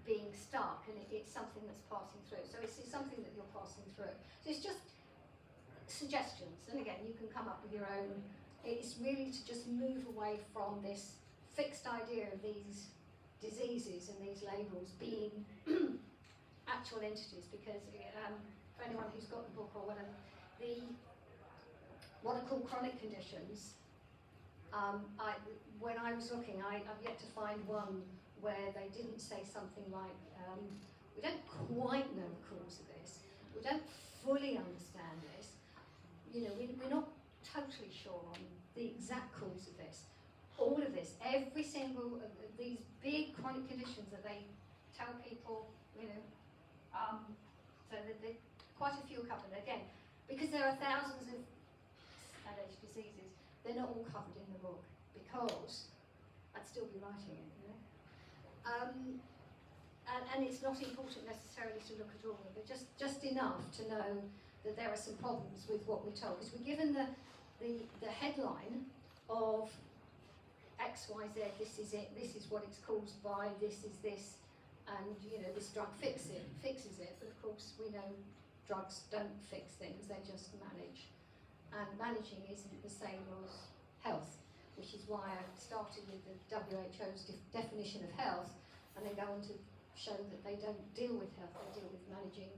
being stuck, and it's something that's passing through. So it's something that you're passing through. So it's just suggestions, and again, you can come up with your own. It's really to just move away from this fixed idea of these diseases and these labels being actual entities, because for anyone who's got the book or whatever, what are called chronic conditions, when I was looking, I've yet to find one where they didn't say something like, we don't quite know the cause of this, we don't fully understand this, you know, we're not totally sure on the exact cause of this. All of this, every single of these big chronic conditions that they tell people, you know, so that quite a few are covered. Again, because there are thousands of LH diseases, they're not all covered in the book, because I'd still be writing it, you know. And it's not important necessarily to look at all of them, but just enough to know that there are some problems with what we're told. Because we're given the headline of X, Y, Z, this is it, this is what it's caused by, this is this, and you know, this drug fixes it, but of course we know drugs don't fix things, they just manage. And managing isn't the same as health, which is why I started with the WHO's definition of health, and then go on to show that they don't deal with health, they deal with managing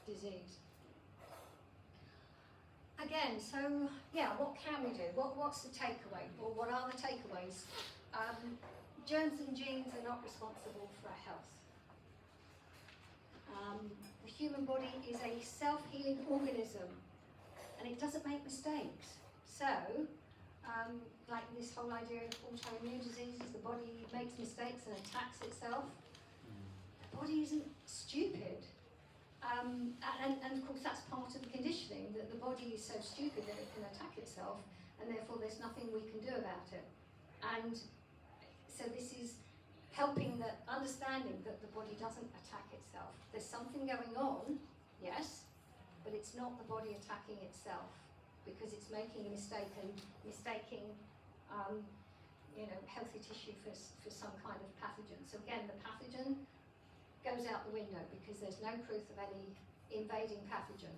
disease. Again, so yeah, what can we do? What's the takeaway? Or what are the takeaways? Germs and genes are not responsible for our health. The human body is a self-healing organism, and it doesn't make mistakes. So, like this whole idea of autoimmune diseases, the body makes mistakes and attacks itself. The body isn't stupid. And of course that's part of the conditioning, that the body is so stupid that it can attack itself, and therefore there's nothing we can do about it. And so this is helping that understanding that the body doesn't attack itself. There's something going on, yes, but it's not the body attacking itself, because it's making a mistake and mistaking you know, healthy tissue for some kind of pathogen. So again, the pathogen goes out the window because there's no proof of any invading pathogen.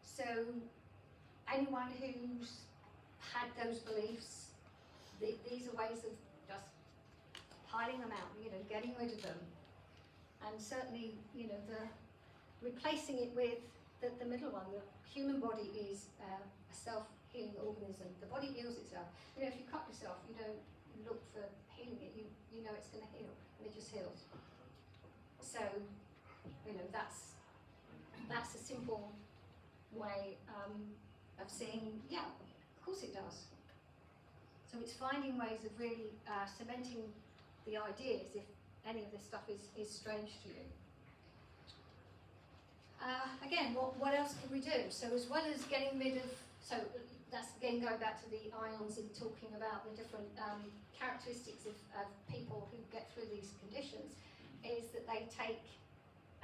So anyone who's had those beliefs, these are ways of just hiding them out, you know, getting rid of them. And certainly, you know, replacing it with the middle one. The human body is a self-healing organism. The body heals itself. You know, if you cut yourself, you don't look for healing it. You know it's going to heal, and it just heals. So, you know, that's a simple way of seeing, yeah, of course it does. So it's finding ways of really cementing the ideas if any of this stuff is strange to you. Again, what else can we do? So as well as getting rid of, so that's again going back to the ions and talking about the different characteristics of people who get through these conditions, is that they take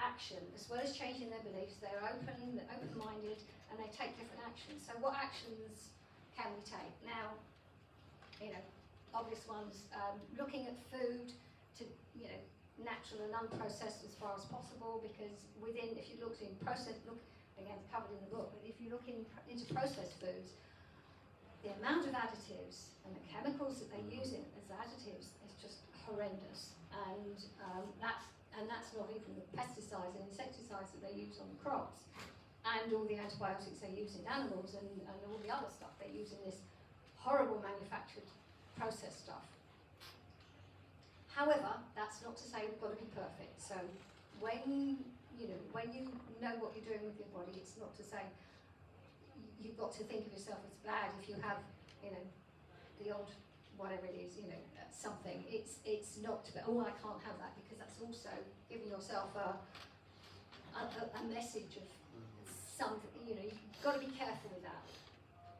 action. As well as changing their beliefs, they're open-minded, and they take different actions. So what actions can we take? Now, you know, obvious ones, looking at food to, you know, natural and unprocessed as far as possible, because within, if you look in processed, look, again, it's covered in the book, but if you look into processed foods, the amount of additives and the chemicals that they use in as additives is just horrendous. And that's not even the pesticides and insecticides that they use on the crops, and all the antibiotics they use in animals, and all the other stuff they use in this horrible manufactured processed stuff. However, that's not to say we've got to be perfect. So when you know what you're doing with your body, it's not to say you've got to think of yourself as bad if you have, you know, the odd whatever it is, you know, something. It's not to be, oh, I can't have that, because that's also giving yourself a message of something. You know, you've got to be careful with that,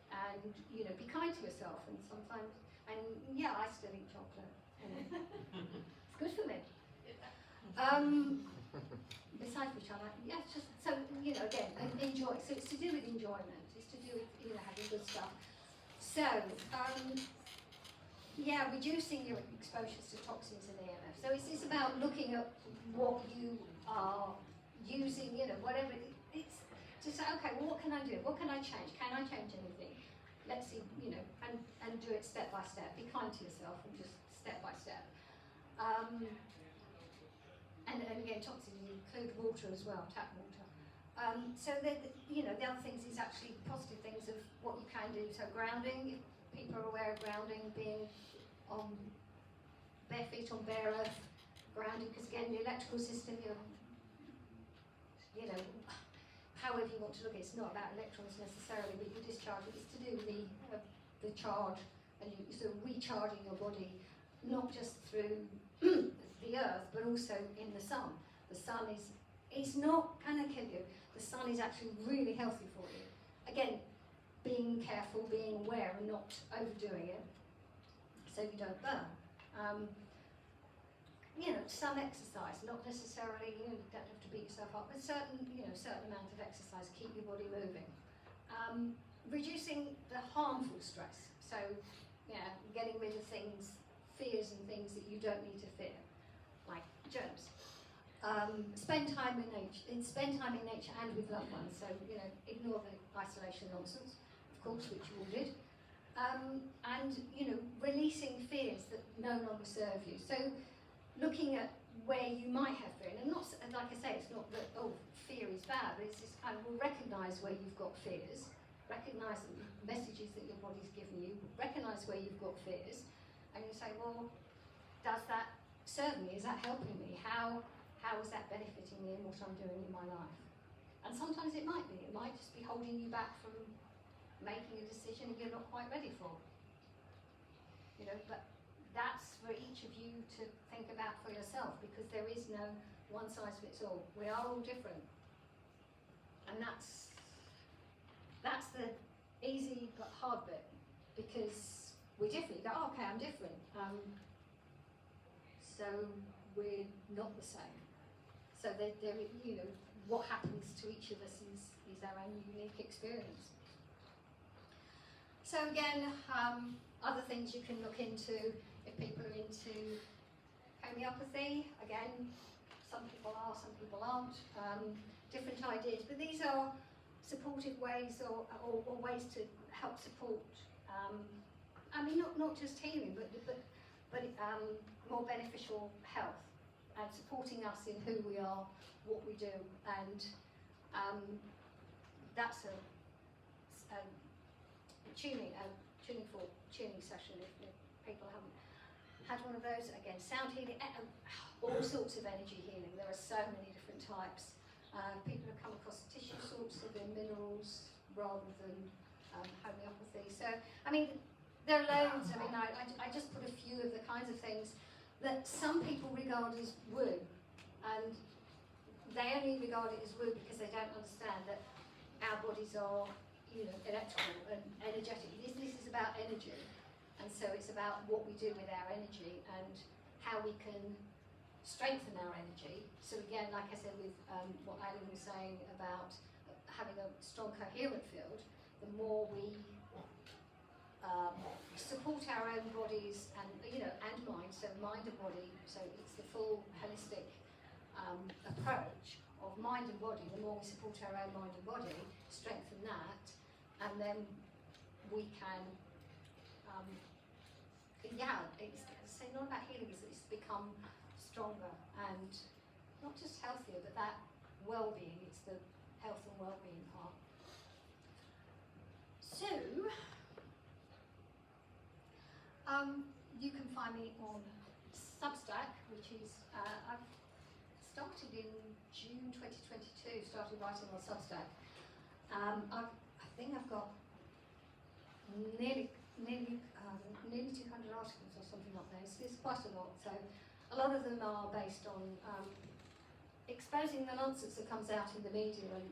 and you know, be kind to yourself. And sometimes, and yeah, I still eat chocolate. It's good for me. Besides which, I like, yeah, it's just, so, you know, again, enjoy. So it's to do with enjoyment. It's to do with, you know, having good stuff. So, yeah, reducing your exposures to toxins and EMF. So it's about looking at what you are using, you know, whatever. It's to say, okay, well, what can I do? What can I change? Can I change anything? let's see, you know, and do it step by step. Be kind to yourself and just step by step. And again, toxins include water as well, tap water. So you know, the other things is actually positive things of what you can do. So grounding, if people are aware of grounding, being on bare feet on bare earth, grounding, because again, the electrical system, you know, however you want to look at it, it's not about electrons necessarily, but you're discharging. It's to do with the charge, and you sort of recharging your body, not just through the earth, but also in the sun. The sun is not going to kill you. The sun is actually really healthy for you. Again, being careful, being aware, and not overdoing it, so you don't burn. You know, some exercise, not necessarily, you know, don't have to beat yourself up, but certain amount of exercise, keep your body moving. Reducing the harmful stress, so yeah, getting rid of things, fears and things that you don't need to fear, like germs. Spend time in nature and with loved ones. So you know, ignore the isolation nonsense, of course, which you all did. And you know, releasing fears that no longer serve you. So looking at where you might have fear, and not like I say, it's not that fear is bad. But it's just kind of recognise where you've got fears, recognise the messages that your body's giving you, recognise where you've got fears, and you say, well, does that serve me? Is that helping me? How is that benefiting me in what I'm doing in my life? And sometimes it might be. It might just be holding you back from making a decision you're not quite ready for. You know, but that's for each of you to think about for yourself, because there is no one size fits all. We are all different. And that's the easy but hard bit, because we're different. You go, oh, okay, I'm different. So we're not the same. So there, you know, what happens to each of us is our own unique experience. So again, other things you can look into if people are into homeopathy. Again, some people are, some people aren't. Different ideas, but these are supportive ways or ways to help support. I mean, not just healing, but more beneficial health, and supporting us in who we are, what we do, and that's a tuning session if people haven't had one of those. Again, sound healing, all sorts of energy healing. There are so many different types. People have come across tissue salts of their minerals rather than homeopathy. So, I mean, there are loads. I mean, I just put a few of the kinds of things that some people regard as woo, and they only regard it as woo because they don't understand that our bodies are, you know, electrical and energetic. This is about energy, and so it's about what we do with our energy and how we can strengthen our energy. So again, like I said, with what Alan was saying about having a strong coherent field, the more we support our own bodies and, you know, and mind, so mind and body, so it's the full holistic approach of mind and body. The more we support our own mind and body, strengthen that, and then we can, it's not about healing, it's become stronger and not just healthier, but that well-being. It's the health and well-being part. So, you can find me on Substack, which is, I've started in June 2022, started writing on Substack. I think I've got nearly 200 articles or something like that. It's quite a lot. So a lot of them are based on exposing the nonsense that comes out in the media and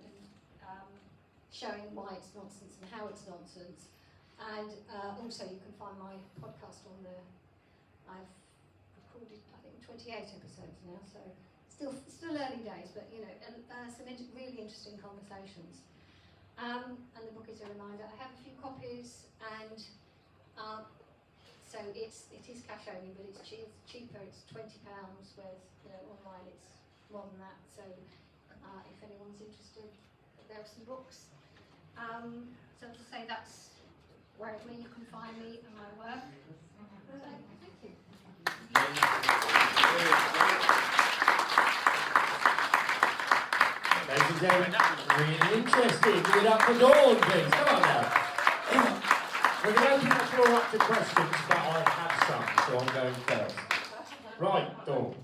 showing why it's nonsense and how it's nonsense. And also you can find my podcast on there. I've recorded, I think, 28 episodes now, so still early days, but you know, some really interesting conversations. And the book is a reminder. I have a few copies, and so it is cash only, but it's cheaper. It's £20, whereas, you know, online it's more than that. So if anyone's interested, there are some books. So to say, that's wherever you can find me and my work. So, thank you. Ladies and gentlemen, really interesting. Give it up for Dawn, please. Come on now. We're going to open the floor up to questions, but I have some, so I'm going first. Right, Dawn.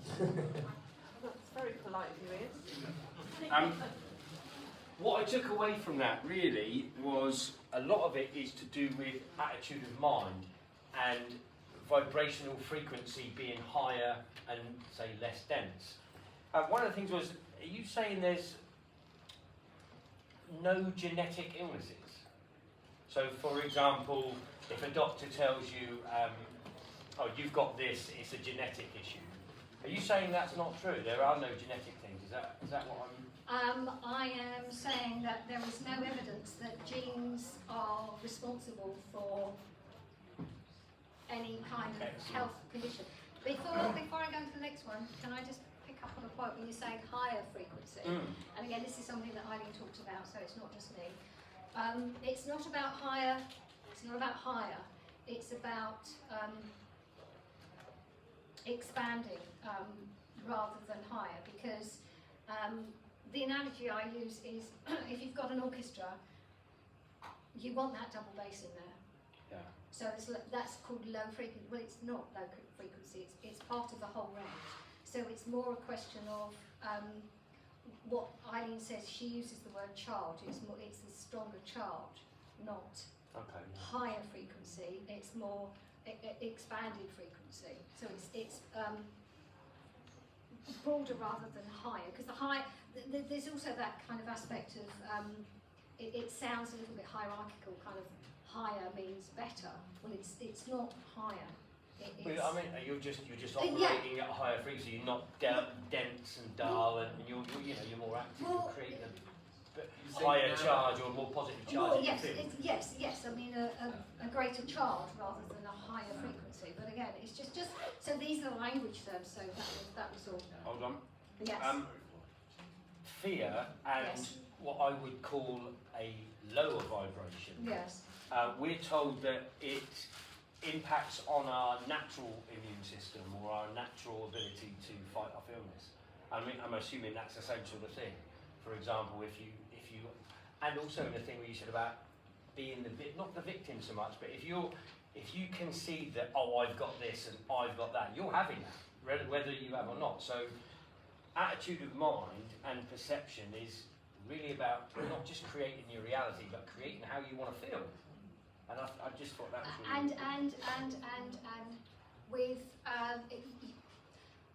That's very polite of you, Ian. What I took away from that really was a lot of it is to do with attitude of mind and vibrational frequency being higher and, say, less dense. One of the things was, are you saying there's no genetic illnesses? So, for example, if a doctor tells you, oh, you've got this, it's a genetic issue. Are you saying that's not true? There are no genetic things. Is that what I'm... I am saying that there is no evidence that genes are responsible for any kind of health condition. Before I go to the next one, can I just pick up on a point when you're saying higher frequency? And again, this is something that Eileen talked about, so it's not just me. It's not about higher. It's not about higher. It's about expanding rather than higher, because the analogy I use is if you've got an orchestra, you want that double bass in there. Yeah. So that's called low frequency. Well, it's not low frequency. It's part of the whole range. So it's more a question of what Eileen says. She uses the word charge. It's a stronger charge, not higher frequency. It's more expanded frequency. So it's broader rather than higher, because the high there's also that kind of aspect of it sounds a little bit hierarchical, kind of higher means better. Well, it's not higher. Well, I mean, you're just operating at a higher frequency. You're not dense and dull, and you're more active. You're creating a higher charge or a more positive charge. Well, yes. I mean, a greater charge rather than a higher frequency. But again, it's just so these are language terms. So that was all. Hold on. Yes. Fear and what I would call a lower vibration. Yes. We're told that it impacts on our natural immune system or our natural ability to fight off illness. I mean, I'm assuming that's the same sort of thing. For example, if you, and also in the thing where you said about being not the victim so much, but if you concede that, oh, I've got this and I've got that, you're having that, whether you have or not. So attitude of mind and perception is really about not just creating your reality, but creating how you want to feel. And I just thought that was really and with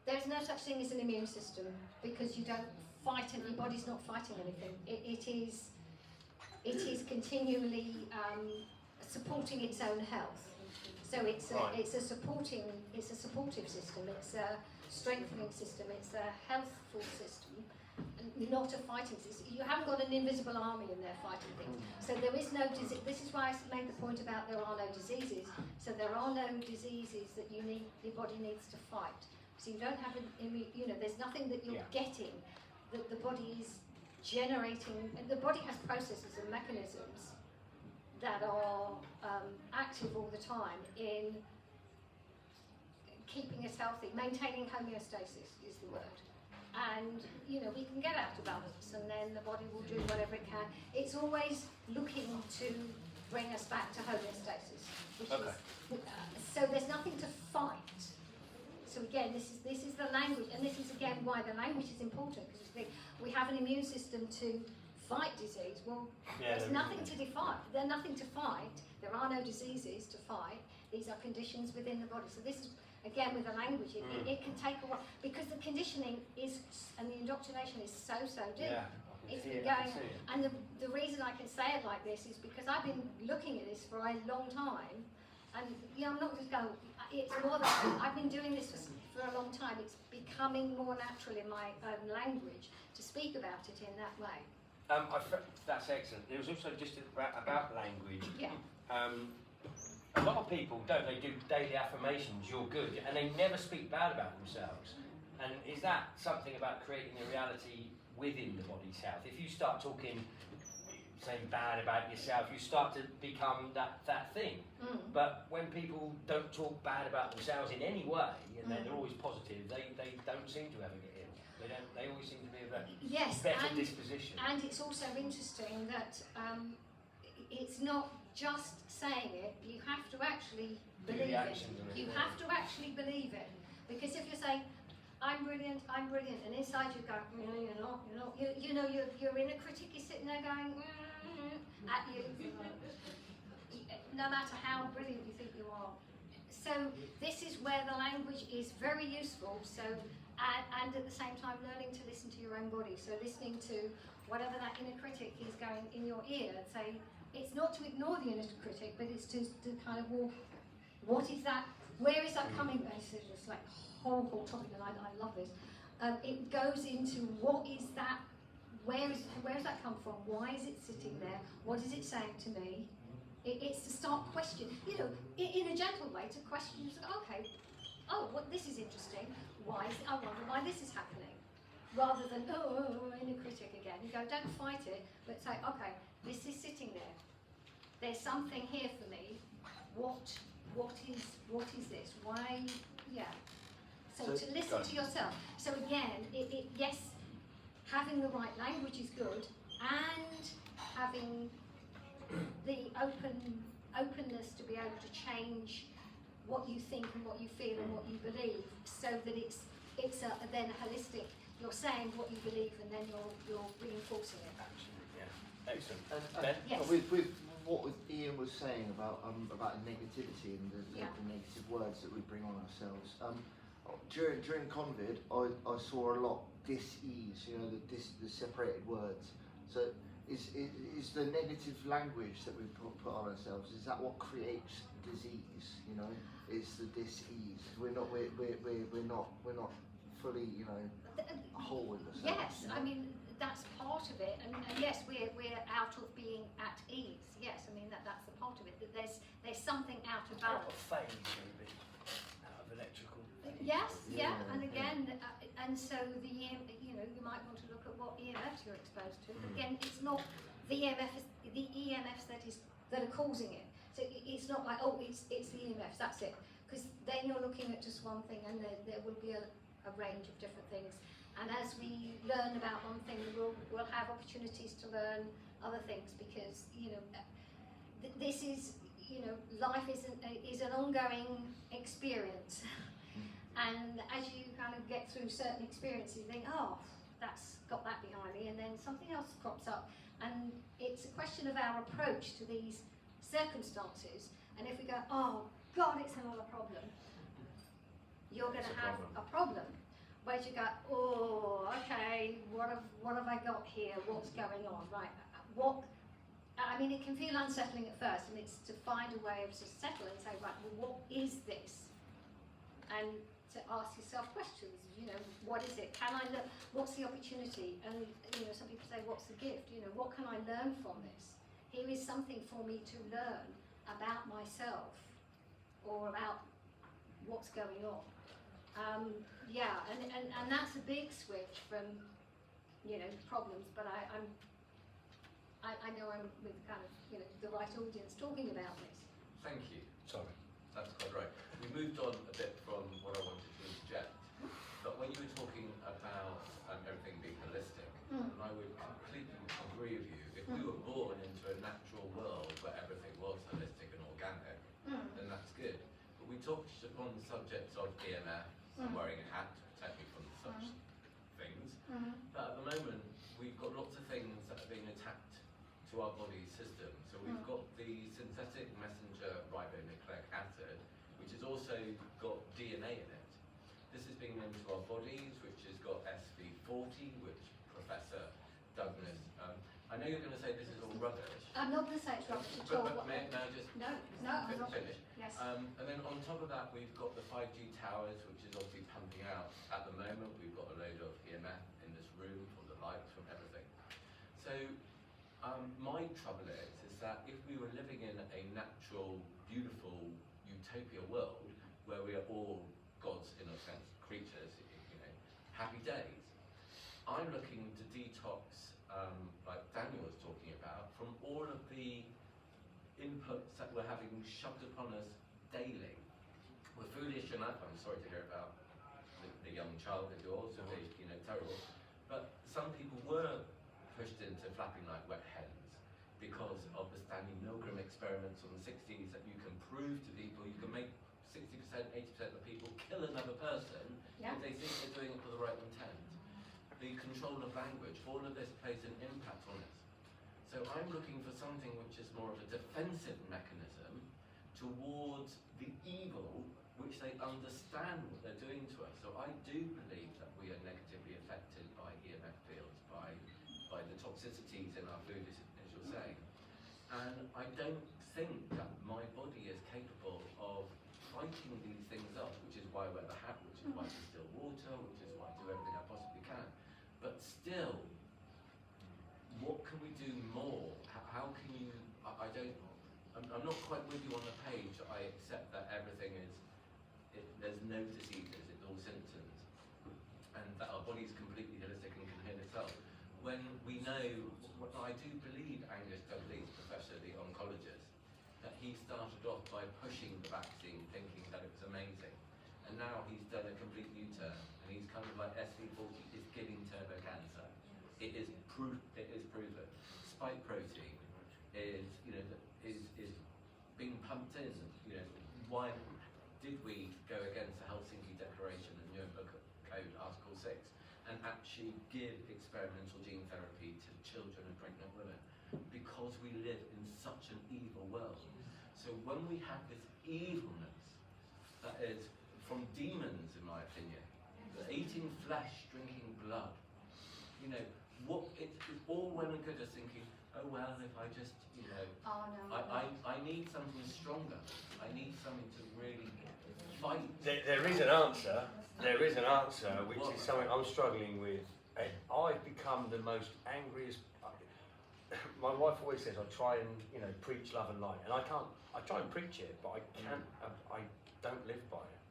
there's no such thing as an immune system, because you don't fight and your body's not fighting anything. It is continually supporting its own health. So it's a supportive system. It's a strengthening system. It's a healthful system, not a fighting system. You haven't got an invisible army in there fighting things. So there is no disease. This is why I made the point about there are no diseases. So there are no diseases that your body needs to fight. So you don't have there's nothing that you're getting that the body is generating. And the body has processes and mechanisms that are active all the time in keeping us healthy. Maintaining homeostasis is the word. And we can get out of balance, and then the body will do whatever it can. It's always looking to bring us back to homeostasis, which is so there's nothing to fight. So again, this is the language, and this is again why the language is important, because we have an immune system to fight disease. Well, there's nothing to defy. There's nothing to fight. There are no diseases to fight. These are conditions within the body. So this is, again, with the language, it can take a while, because the conditioning is, and the indoctrination is so deep. Yeah, it's been going, and the reason I can say it like this is because I've been looking at this for a long time, and I'm not just going, it's more than, I've been doing this for a long time. It's becoming more natural in my own language to speak about it in that way. That's excellent. There was also just about language. Yeah. A lot of people they do daily affirmations, you're good, and they never speak bad about themselves. And is that something about creating a reality within the body's health? If you start talking saying bad about yourself, you start to become that thing. But when people don't talk bad about themselves in any way, and they're always positive, they don't seem to ever get ill. They always seem to be of a better disposition. And it's also interesting that it's not just saying it, you have to actually believe it. You have to actually believe it. Because if you're saying, I'm brilliant, and inside you go, you're not, your inner critic is sitting there going, at you, no matter how brilliant you think you are. So this is where the language is very useful, so, and at the same time learning to listen to your own body, so listening to whatever that inner critic is going in your ear, and say, it's not to ignore the inner critic, but it's to kind of, well, what is that, where is that coming from? It's like a whole topic, and I love this. It goes into what is that, where has that come from? Why is it sitting there? What is it saying to me? It's to start questioning, in a gentle way, to question, okay, oh, this is interesting. Why is it, I wonder why this is happening. Rather than, inner critic again. You go, don't fight it, but say, okay, this is sitting there. There's something here for me. What is this? Why? Yeah. So to listen to yourself. So again, yes, having the right language is good, and having the openness to be able to change what you think and what you feel and what you believe, so that it's then holistic. You're saying what you believe, and then you're reinforcing it. Absolutely, yeah. Excellent. And Yes. with what Ian was saying about negativity and the negative words that we bring on ourselves. During COVID, I saw a lot dis-ease. The separated words. So is the negative language that we put on ourselves? Is that what creates disease? It's the dis-ease. We're not fully whole with ourselves. Yes, I mean that's part of it, and yes, we're out of being at ease. Yes, I mean that's the part of it. That there's something out of Out balance. of phase, maybe. Out of electrical phase. Yes, and again, and so the you might want to look at what EMFs you're exposed to. Again, it's not the EMFs that are causing it. So it's not like it's the EMFs. That's it. Because then you're looking at just one thing, and there will be a range of different things. And as we learn about one thing, we'll have opportunities to learn other things, because this is life is an ongoing experience. And as you kind of get through certain experiences, you think, oh, that's got that behind me, and then something else crops up. And it's a question of our approach to these circumstances. And if we go, oh God, it's another problem, you're going to have a problem. Whereas you go, oh, okay, what have I got here? What's going on? Right, I mean, it can feel unsettling at first, and it's to find a way of to settle and say, right, well, what is this? And to ask yourself questions, what is it? Can I learn? What's the opportunity? And, some people say, what's the gift? What can I learn from this? Here is something for me to learn about myself, or about what's going on. And that's a big switch from, problems, but I know I'm with kind of, the right audience talking about this. Thank you. Sorry. That's quite right. We moved on a bit from what I wanted to interject, but when you were talking about everything being holistic, and I would completely agree with you, if we were born into a natural world where everything was holistic and organic, then that's good. But we touched upon the subject of EMF and wearing a hat to protect me from such things, but at the moment we've got lots of things that are being attacked to our body system. So we've got the synthetic messenger ribonucleic acid, which has also got DNA in it. This is being into our bodies, which has got SV40, which Professor Douglas, I know you're going to say this is all rubbish. I'm not going to say it's rubbish at all. But may I just I'm not. finish? Yes. And then on top of that, we've got the 5G towers, which is obviously pumping out. At the moment, we've got a load of EMF in this room from the lights, from everything. So my trouble is that if we were living in a natural, beautiful, utopia world where we are all gods, in a sense, creatures, happy days, I'm looking to detox, like Daniel was talking about, from inputs that we're having shoved upon us daily. We're foolish enough, I'm sorry to hear about the young child of yours, who is, you know, terrible, but some people were pushed into flapping like wet hens because of the Stanley Milgram experiments from the 60s, that you can prove to people, you can make 60%, 80% of people kill another person if they think they're doing it for the right intent. The control of language, all of this plays an impact on us. So I'm looking for something which is more of a defensive mechanism towards the evil, which they understand what they're doing to us. So I do believe that we are negatively affected by EMF fields, by the toxicities in our food, as you're saying. And I don't think that my body is capable of fighting these things up, which is why I wear the hat, which is why I distill water, which is why I do everything I possibly can. But still, what can we do more? How can you, I'm not quite with you on the page. I accept that everything is, there's no diseases, it's all symptoms. And that our body's completely holistic and can heal itself. When we know, I do believe Angus Dudley's professor, the oncologist, that he started off by pushing the vaccine, thinking that it was amazing. And now he's done a complete U-turn, and he's kind of like SV40 is giving turbo cancer. It is proven. Spike protein is, you know, is being pumped in. You know, why did we go against the Helsinki Declaration and Nuremberg Code, Article 6, and actually give experimental gene therapy to children and pregnant women? Because we live in such an evil world. So when we have this evilness that is from demons, in my opinion, eating flesh, drinking blood, you know, it's all well and good as thinking, oh well, if I just, you know, I need something stronger. I need something to really fight. There is an answer. There is an answer, which is something I'm struggling with. I've become the most angriest. My wife always says I try and, you know, preach love and light, and I can't. I try and preach it, but I can't. I don't live by it.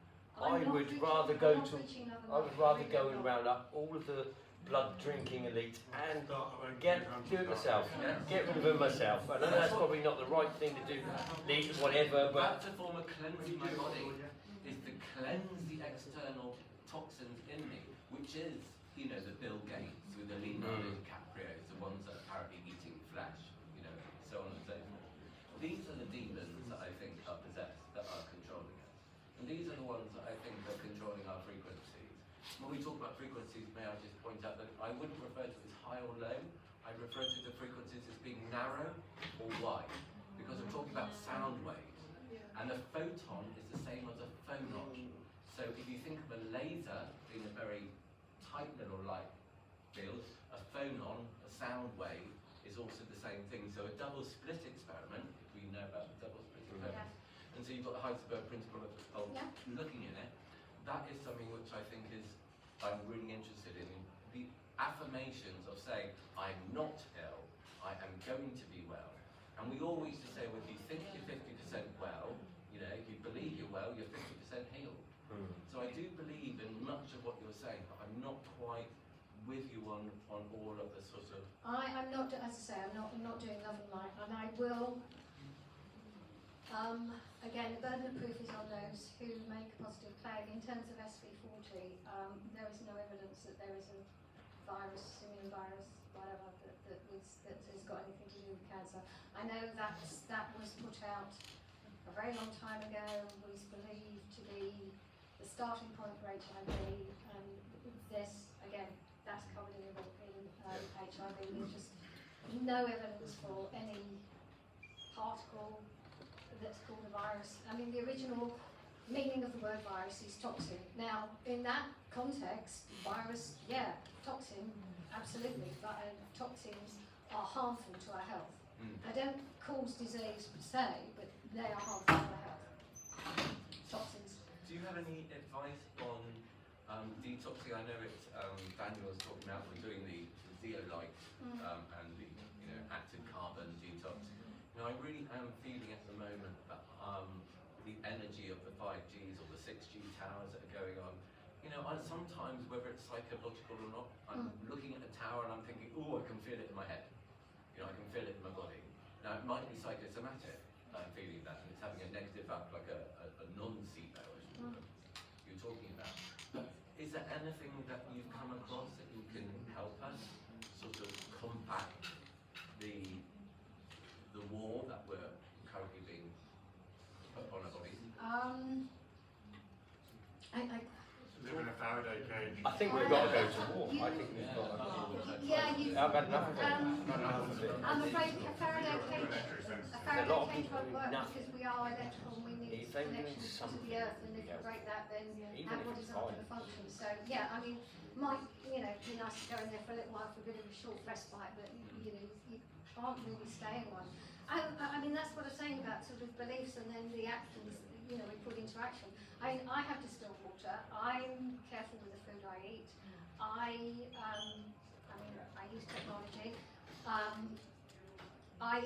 I would rather go and round up all of the blood drinking elite and do it myself. Get rid of them myself. I know that's probably not the right thing to do, whatever, but that's a form of cleansing my body, is to cleanse the external toxins in me, which is, you know, the Bill Gates with the Leonardo DiCaprios, the ones that are apparently eating flesh, you know, so on and so forth. These are the demons that I think are possessed, that are controlling us. And these are the ones that I think are controlling our frequencies. When we talk about frequencies, may I just point out that I wouldn't refer to it as high or low. I refer to the frequencies as being narrow or wide, because I'm talking about sound waves. And a photon is the same as a phonon. So if you think of a laser being a very tight little light field, a phonon, a sound wave, is also the same thing. So a double split experiment, if we know about the double split experiment, and so you've got the Heisenberg principle of looking in it, that is something which I think is, I'm really interested in. The affirmations of saying, I'm not ill, I am going to be well. And we always used to say, well, if you think you're 50% well, you know, if you believe you're well, you're 50% healed. So I do believe in much of what you're saying, but I'm not quite with you on all of the sort of... I'm not, as I say, I'm not doing love and light, and I will, again, the burden of proof is on those who make a positive claim. In terms of SV40, there is no evidence that there is a virus, simian virus, whatever, that has got anything to do with cancer. I know that was put out a very long time ago, was believed to be the starting point for HIV, and this, again, that's covered in the book in HIV. There's just no evidence for any particle that's called a virus. I mean, the original meaning of the word virus is toxin. Now, in that context, virus, yeah, toxin, absolutely, but toxins are harmful to our health. They don't cause disease per se, but they are harmful to our health. Toxins. Do you have any advice on detoxing? I know it's Daniel was talking about we're doing the zeolite and the active carbon detox. Now, I really am feeling at the moment that the energy of the 5Gs or the 6G towers that are going on. You know, sometimes, whether it's psychological or not, I'm looking at a tower and I'm thinking, oh, I can feel it in my head. You know, I can feel it in my body. Now, it might be psychosomatic. feeling that, and it's having a negative impact, like a nocebo, as you're talking about. But is there anything that you've come across that you can help us sort of combat the war that we're currently being put on our bodies? Live in a Faraday cage. I think we've got to go to war. I think we've got to I've had enough of it. I'm afraid a Faraday cage won't work because we are electrical and we need connections to the earth, and if you break that, then our body's not going to function. So yeah, I mean, might be nice to go in there for a little while for a bit of a short respite, but you can't really stay in one. I mean, that's what I'm saying about sort of beliefs and then the actions we put into action. I mean, I have distilled water. I'm careful with the food I eat. I use technology. I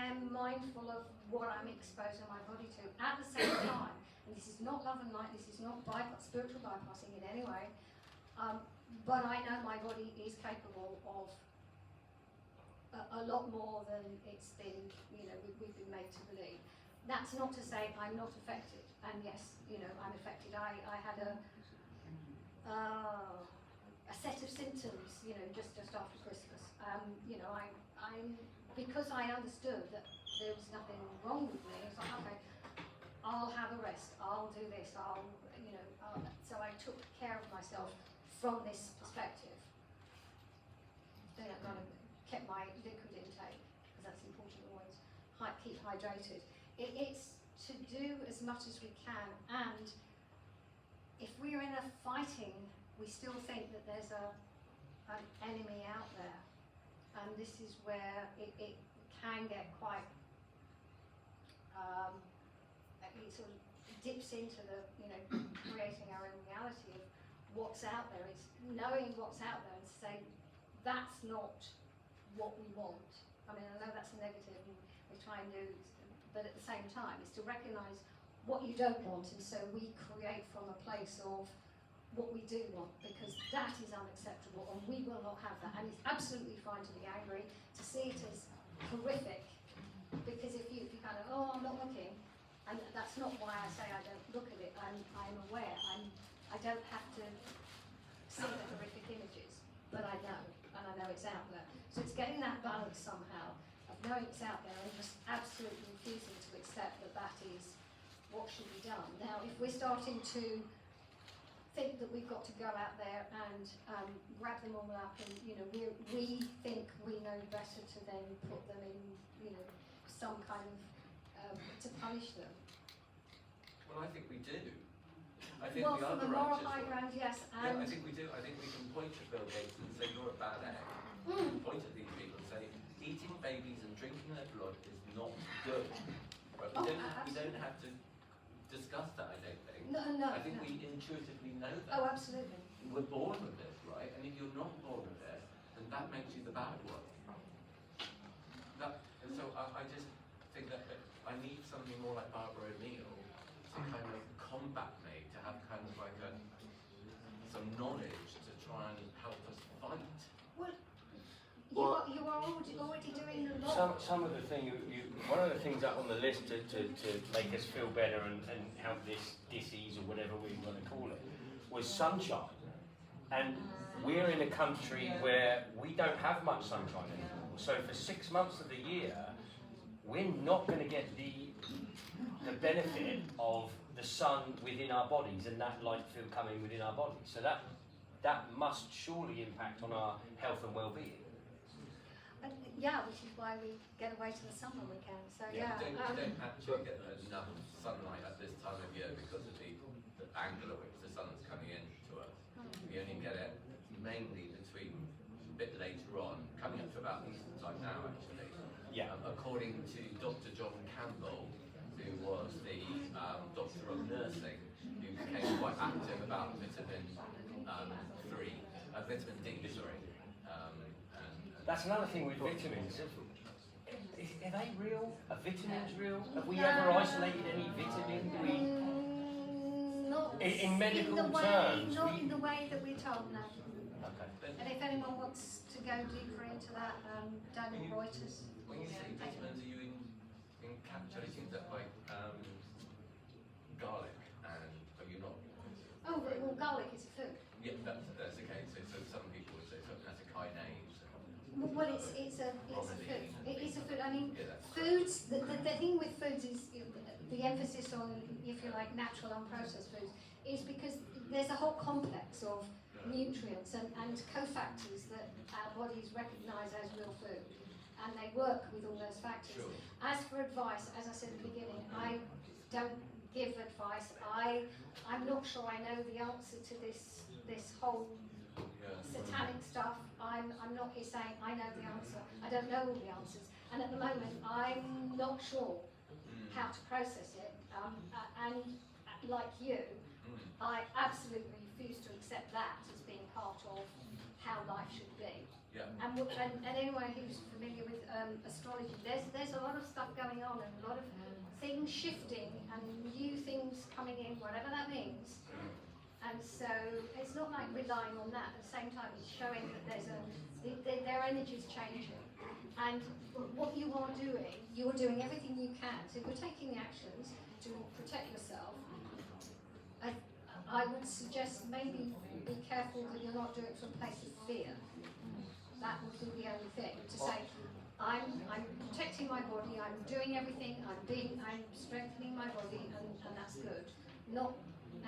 am mindful of what I'm exposing my body to. At the same time, and this is not love and light, this is not spiritual bypassing in any way, but I know my body is capable of a lot more than it's been, we've been made to believe. That's not to say I'm not affected, and yes, I'm affected. I had a set of symptoms, just after Christmas. Because I understood that there was nothing wrong with me. It's like, okay, I'll have a rest. I'll do this. So I took care of myself from this perspective. Then I kind of kept my liquid intake, because that's important always. Keep hydrated. It's to do as much as we can, and if we're in a fighting, we still think that there's an enemy out there, and this is where it can get quite, it sort of dips into the, creating our own reality of what's out there. It's knowing what's out there and say, that's not what we want. I mean, I know that's a negative, and we try and do, but at the same time, it's to recognise what you don't want, and so we create from a place of what we do want, because that is unacceptable, and we will not have that. And it's absolutely fine to be angry, to see it as horrific, because if you kind of, I'm not looking, and that's not why I say I don't look at it. I'm aware. I don't have to see the horrific images, but I know, and I know it's out there. So it's getting that balance somehow of knowing it's out there and just absolutely refusing to accept that that is what should be done. Now, if we're starting to think that we've got to go out there and grab them all up, and we think we know better to then put them in, some kind of to punish them. Well, I think we do. I think well, the from other a moral actors high will. ground, yes. Yeah, I think we do. I think we can point at Bill Gates and say you're a bad egg. Point at these people and say eating babies and drinking their blood is not good. Right? We don't have to discuss that. I don't think. No. I think we intuitively know that. Oh, absolutely. We're born with this, right? And if you're not born with this, then that makes you the bad one. And so I just think that I need something more like Barbara O'Neill to kind of combat me, to have kind of like some knowledge to try and help us fight. Well, you are already doing a lot. Some of the thing, one of the things up on the list to make us feel better and help this disease or whatever we want to call it was sunshine. And we're in a country where we don't have much sunshine anymore. So for 6 months of the year, we're not going to get the benefit of the sun within our bodies and that light field coming within our bodies. So that must surely impact on our health and well-being. Yeah, which is why we get away to the sun when we can. So We don't actually get enough sunlight at this time of year because of the angle at which the sun's coming in to us. We only get it mainly between a bit later on, coming up to about Eastern time now actually. Yeah. According to Dr. John Campbell, who was the doctor of nursing, who became quite active about vitamin vitamin D, sorry. That's another thing with vitamins. Are they real? Are vitamins real? Have we ever isolated any vitamin? Not in medical terms. terms. In the way that we're told now. Okay. And if anyone wants to go deeper into that, Daniel Reuters. When you say vitamins, are you calculating that like garlic and are you not? Oh, well, garlic is a food. Yeah, that's okay. So some people would say something has a kinase. Well, it's a food. It is a food. I mean, Yeah, that's foods. The thing with foods is the emphasis on, if you like, natural unprocessed foods is because there's a whole complex of nutrients and cofactors that our bodies recognise as real food, and they work with all those factors. Sure. As for advice, as I said at the beginning, I don't give advice. I'm not sure I know the answer to this whole satanic stuff. I'm not here saying I know the answer. I don't know all the answers, and at the moment I'm not sure how to process it. And like you, I absolutely refuse to accept that as being part of how life should be. Yeah. And anyone who's familiar with astrology, there's a lot of stuff going on and a lot of things shifting and new things coming in, whatever that means. And so it's not like relying on that. At the same time, it's showing that their energy is changing. And what you are doing, you're doing everything you can. So if you're taking the actions to protect yourself, I would suggest maybe be careful that you're not doing it from a place of fear. That would be the only thing. To say, I'm protecting my body, I'm doing everything, I'm strengthening my body, and that's good. Not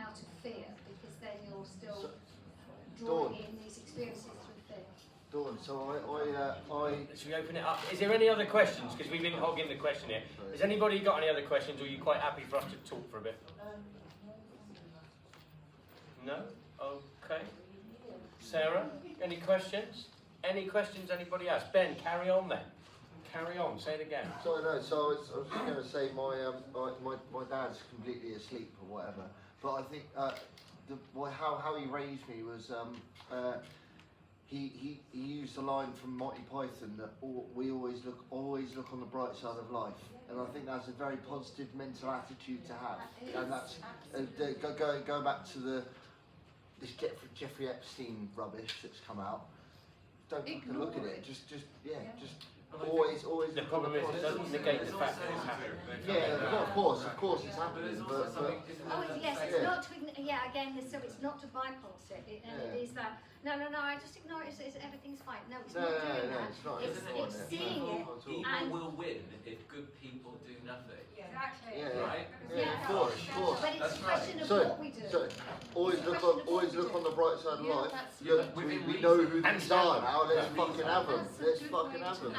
out of fear, because then you're still drawing in these experiences through fear. Dawn, so Should we open it up? Is there any other questions? Because we've been hogging the question here. Has anybody got any other questions, or are you quite happy for us to talk for a bit? No? Okay. Sarah, any questions? Any questions anybody has? Ben, carry on then. Carry on, say it again. So I was just going to say my dad's completely asleep or whatever, but I think how he raised me was he used a line from Monty Python that we always look on the bright side of life, and I think that's a very positive mental attitude to have, and that's going back to this Jeffrey Epstein rubbish that's come out. Don't fucking look at it. Just always. The problem is it doesn't negate the fact that it's happening. Yeah, of course it's happening. But Yes, it's not to again. So it's not to bypass it, it is that. No, I just ignore it. Everything's fine. No, it's not doing that. It's not. It's seeing it. Evil will win if good people do nothing. Exactly. Right? Yeah, of course. But it's a question of what we do. So always look on the bright side of life. That's We know who these are now. Let's fucking have them. Let's fucking have them.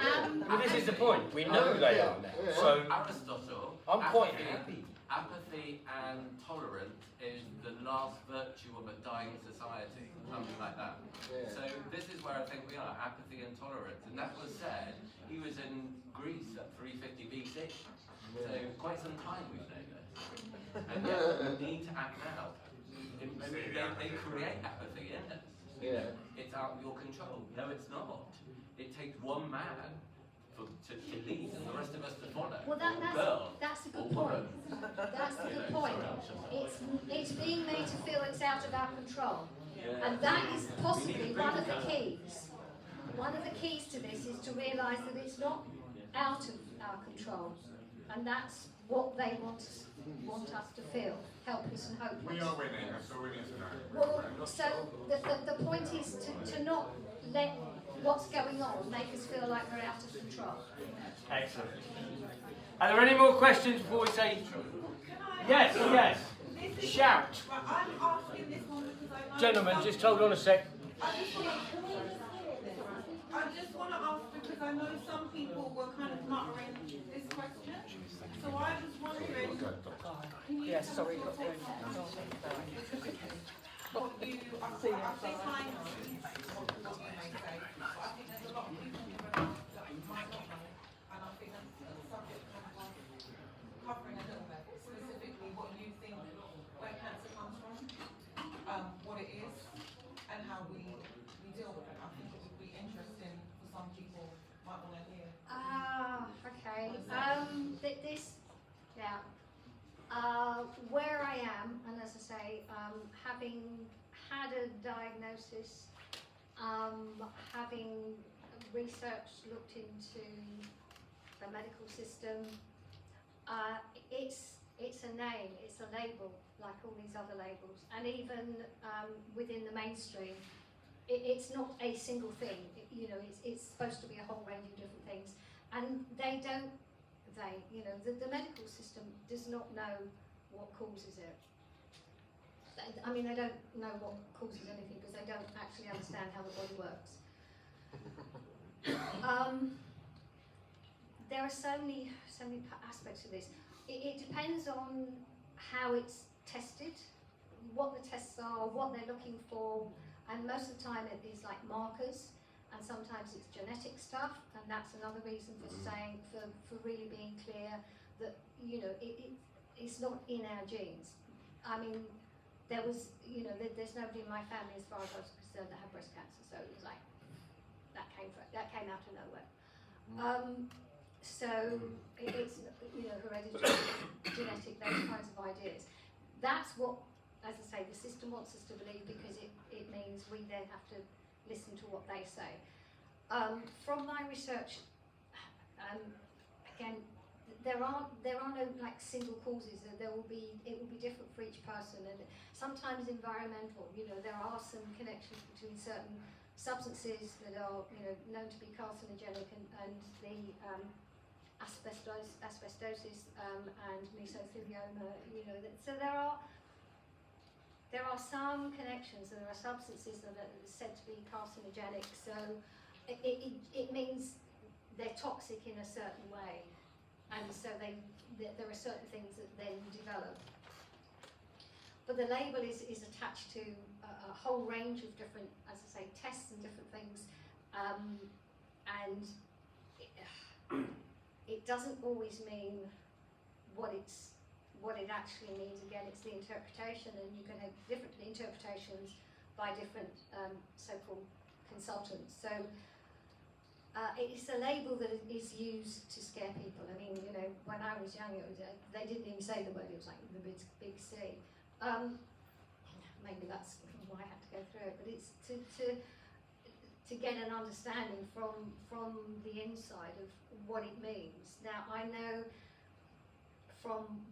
Well, this is the point. We know they are now. Yeah. So Aristotle, I'm quite apathy and tolerance is the last virtue of a dying society, something like that. Yeah. So this is where I think we are, apathy and tolerance. And that was said, he was in Greece at 350 BC. So quite some time we've known this. And yet we need to act now. They create apathy in us. Yeah. It's out of your control. No, it's not. It takes one man to lead and the rest of us to follow. Well, that's a good point. That's a good point. It's being made to feel it's out of our control. Yeah. And that is possibly one of the keys. One of the keys to this is to realise that it's not out of our control. And that's what they want us to feel, helpless and hopeless. We are winning, that's all we need to know. Well, so the point is to not let what's going on make us feel like we're out of control. excellent. Are there any more questions before we say? Yes. Shout. I'm asking this one because I know. Gentlemen, just hold on a sec. I just want to ask because I know some people were kind of muttering this question. So I was wondering, can you Yes, sorry. what you, I think I know what you may say, but I think there's a lot of people who are that might not know, and I think that's the subject kind of covering a little bit, specifically what you think, where cancer comes from, what it is, and how we deal with it. I think it would be interesting for some people might want to hear. Okay. Where I am, and as I say, having had a diagnosis, having research looked into the medical system, It's a name, it's a label, like all these other labels, and even within the mainstream, it's not a single thing. It's supposed to be a whole range of different things, and the medical system does not know what causes it. I mean, they don't know what causes anything because they don't actually understand how the body works. There are so many aspects of this. It depends on how it's tested, what the tests are, what they're looking for, and most of the time it is like markers, and sometimes it's genetic stuff, and that's another reason for saying, for really being clear that, it's not in our genes. I mean, there's nobody in my family, as far as I was concerned, that had breast cancer, so it was like, that came out of nowhere. So it's hereditary, genetic, those kinds of ideas. That's what, as I say, the system wants us to believe because it means we then have to listen to what they say. From my research, again, there are no like single causes. It will be different for each person, and sometimes environmental. There are some connections between certain substances that are known to be carcinogenic and the asbestosis and mesothelioma. So there are some connections, and there are substances that are said to be carcinogenic. So it means they're toxic in a certain way, and so there are certain things that then develop. But the label is attached to a whole range of different, as I say, tests and different things, and it doesn't always mean what it actually means. Again, it's the interpretation, and you can have different interpretations by different so-called consultants. So it's a label that is used to scare people. I mean, when I was young, they didn't even say the word. It was like the big C. Maybe that's why I had to go through it, but it's to get an understanding from the inside of what it means. Now, I know from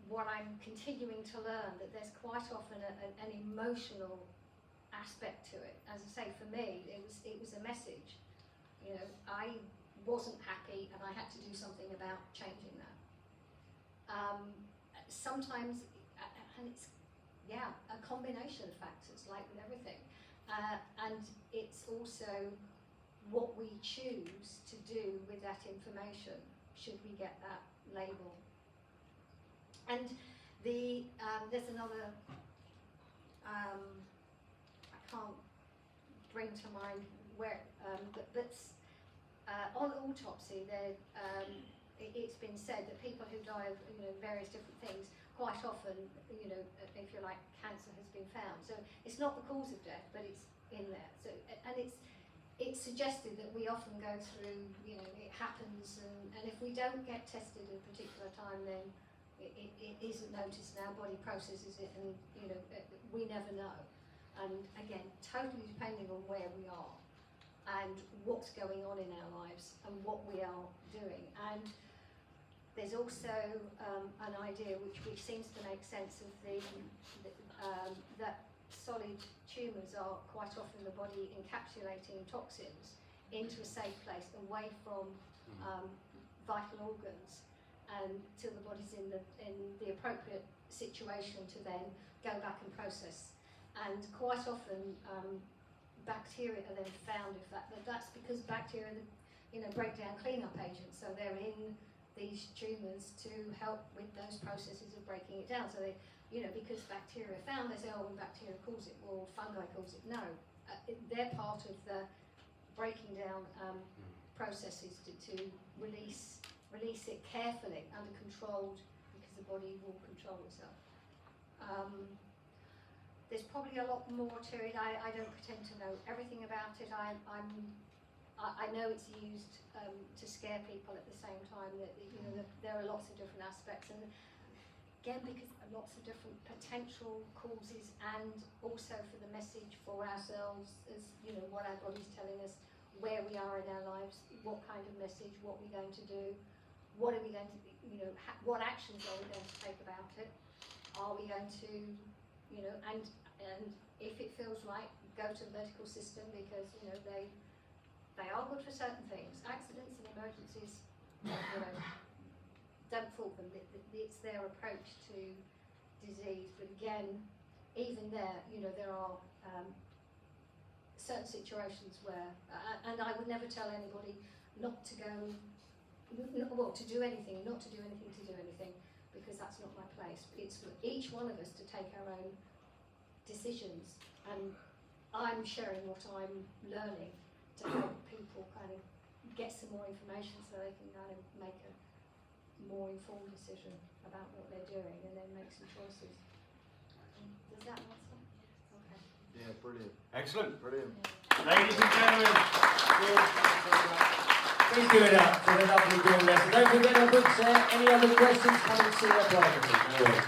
what I'm continuing to learn that there's quite often an emotional aspect to it. As I say, for me, it was a message. I wasn't happy, and I had to do something about changing that. Sometimes, and it's a combination of factors, like with everything. And it's also what we choose to do with that information, should we get that label. And there's another, I can't bring to mind where, but on autopsy, it's been said that people who die of various different things, quite often, if you like, cancer has been found. So it's not the cause of death, but it's in there. So, and it's suggested that we often go through, it happens, and if we don't get tested at a particular time, then it isn't noticed, and our body processes it, and we never know. And again, totally depending on where we are and what's going on in our lives and what we are doing. And there's also an idea which seems to make sense of that solid tumours are quite often the body encapsulating toxins into a safe place, away from vital organs, until the body's in the appropriate situation to then go back and process. And quite often bacteria are then found, but that's because bacteria break down clean-up agents, so they're in these tumours to help with those processes of breaking it down. So they, because bacteria are found, they say, oh, well, bacteria cause it, or fungi cause it. No, they're part of the breaking down processes to release it carefully, under controlled, because the body will control itself. There's probably a lot more to it. I don't pretend to know everything about it. I know it's used to scare people at the same time. That there are lots of different aspects, and again, because lots of different potential causes, and also for the message for ourselves, as what our body's telling us, where we are in our lives, what kind of message, what we're going to do. what are we going to, what actions are we going to take about it? Are we going to, and if it feels right, go to the medical system because, they are good for certain things. Accidents and emergencies, don't fool them. It's their approach to disease. But again, even there, there are certain situations where, and I would never tell anybody not to go, well, to do anything, not to do anything, because that's not my place. It's for each one of us to take our own decisions, and I'm sharing what I'm learning to help people kind of get some more information so they can kind of make a more informed decision about what they're doing and then make some choices. Does that answer? Okay. Yeah, brilliant. Excellent. Brilliant. Ladies and gentlemen. Please give it up for the lovely Dawn Lester. Don't forget our books there. Any other questions, come and see our privately. No worries.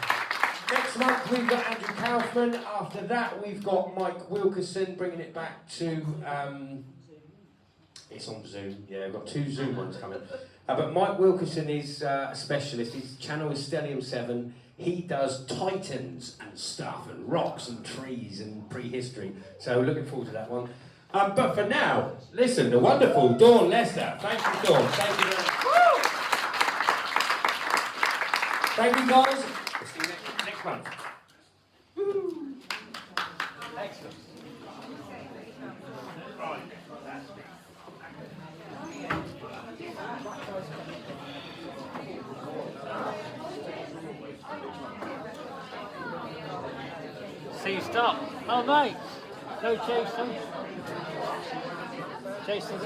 Next month we've got Andrew Kaufman. After that we've got Mike Wilkerson, bringing it back to, it's on Zoom. Yeah, we've got 2 Zoom ones coming. But Mike Wilkerson is a specialist. His channel is Stellium 7. He does titans and stuff, and rocks and trees and prehistory. So looking forward to that one. But for now, listen, the wonderful Dawn Lester. Thank you, Dawn. Thank you very much. Thank you, guys. We'll see you next month. Woo. Excellent. Right. See you stop. Oh mate, no Jason. Jason's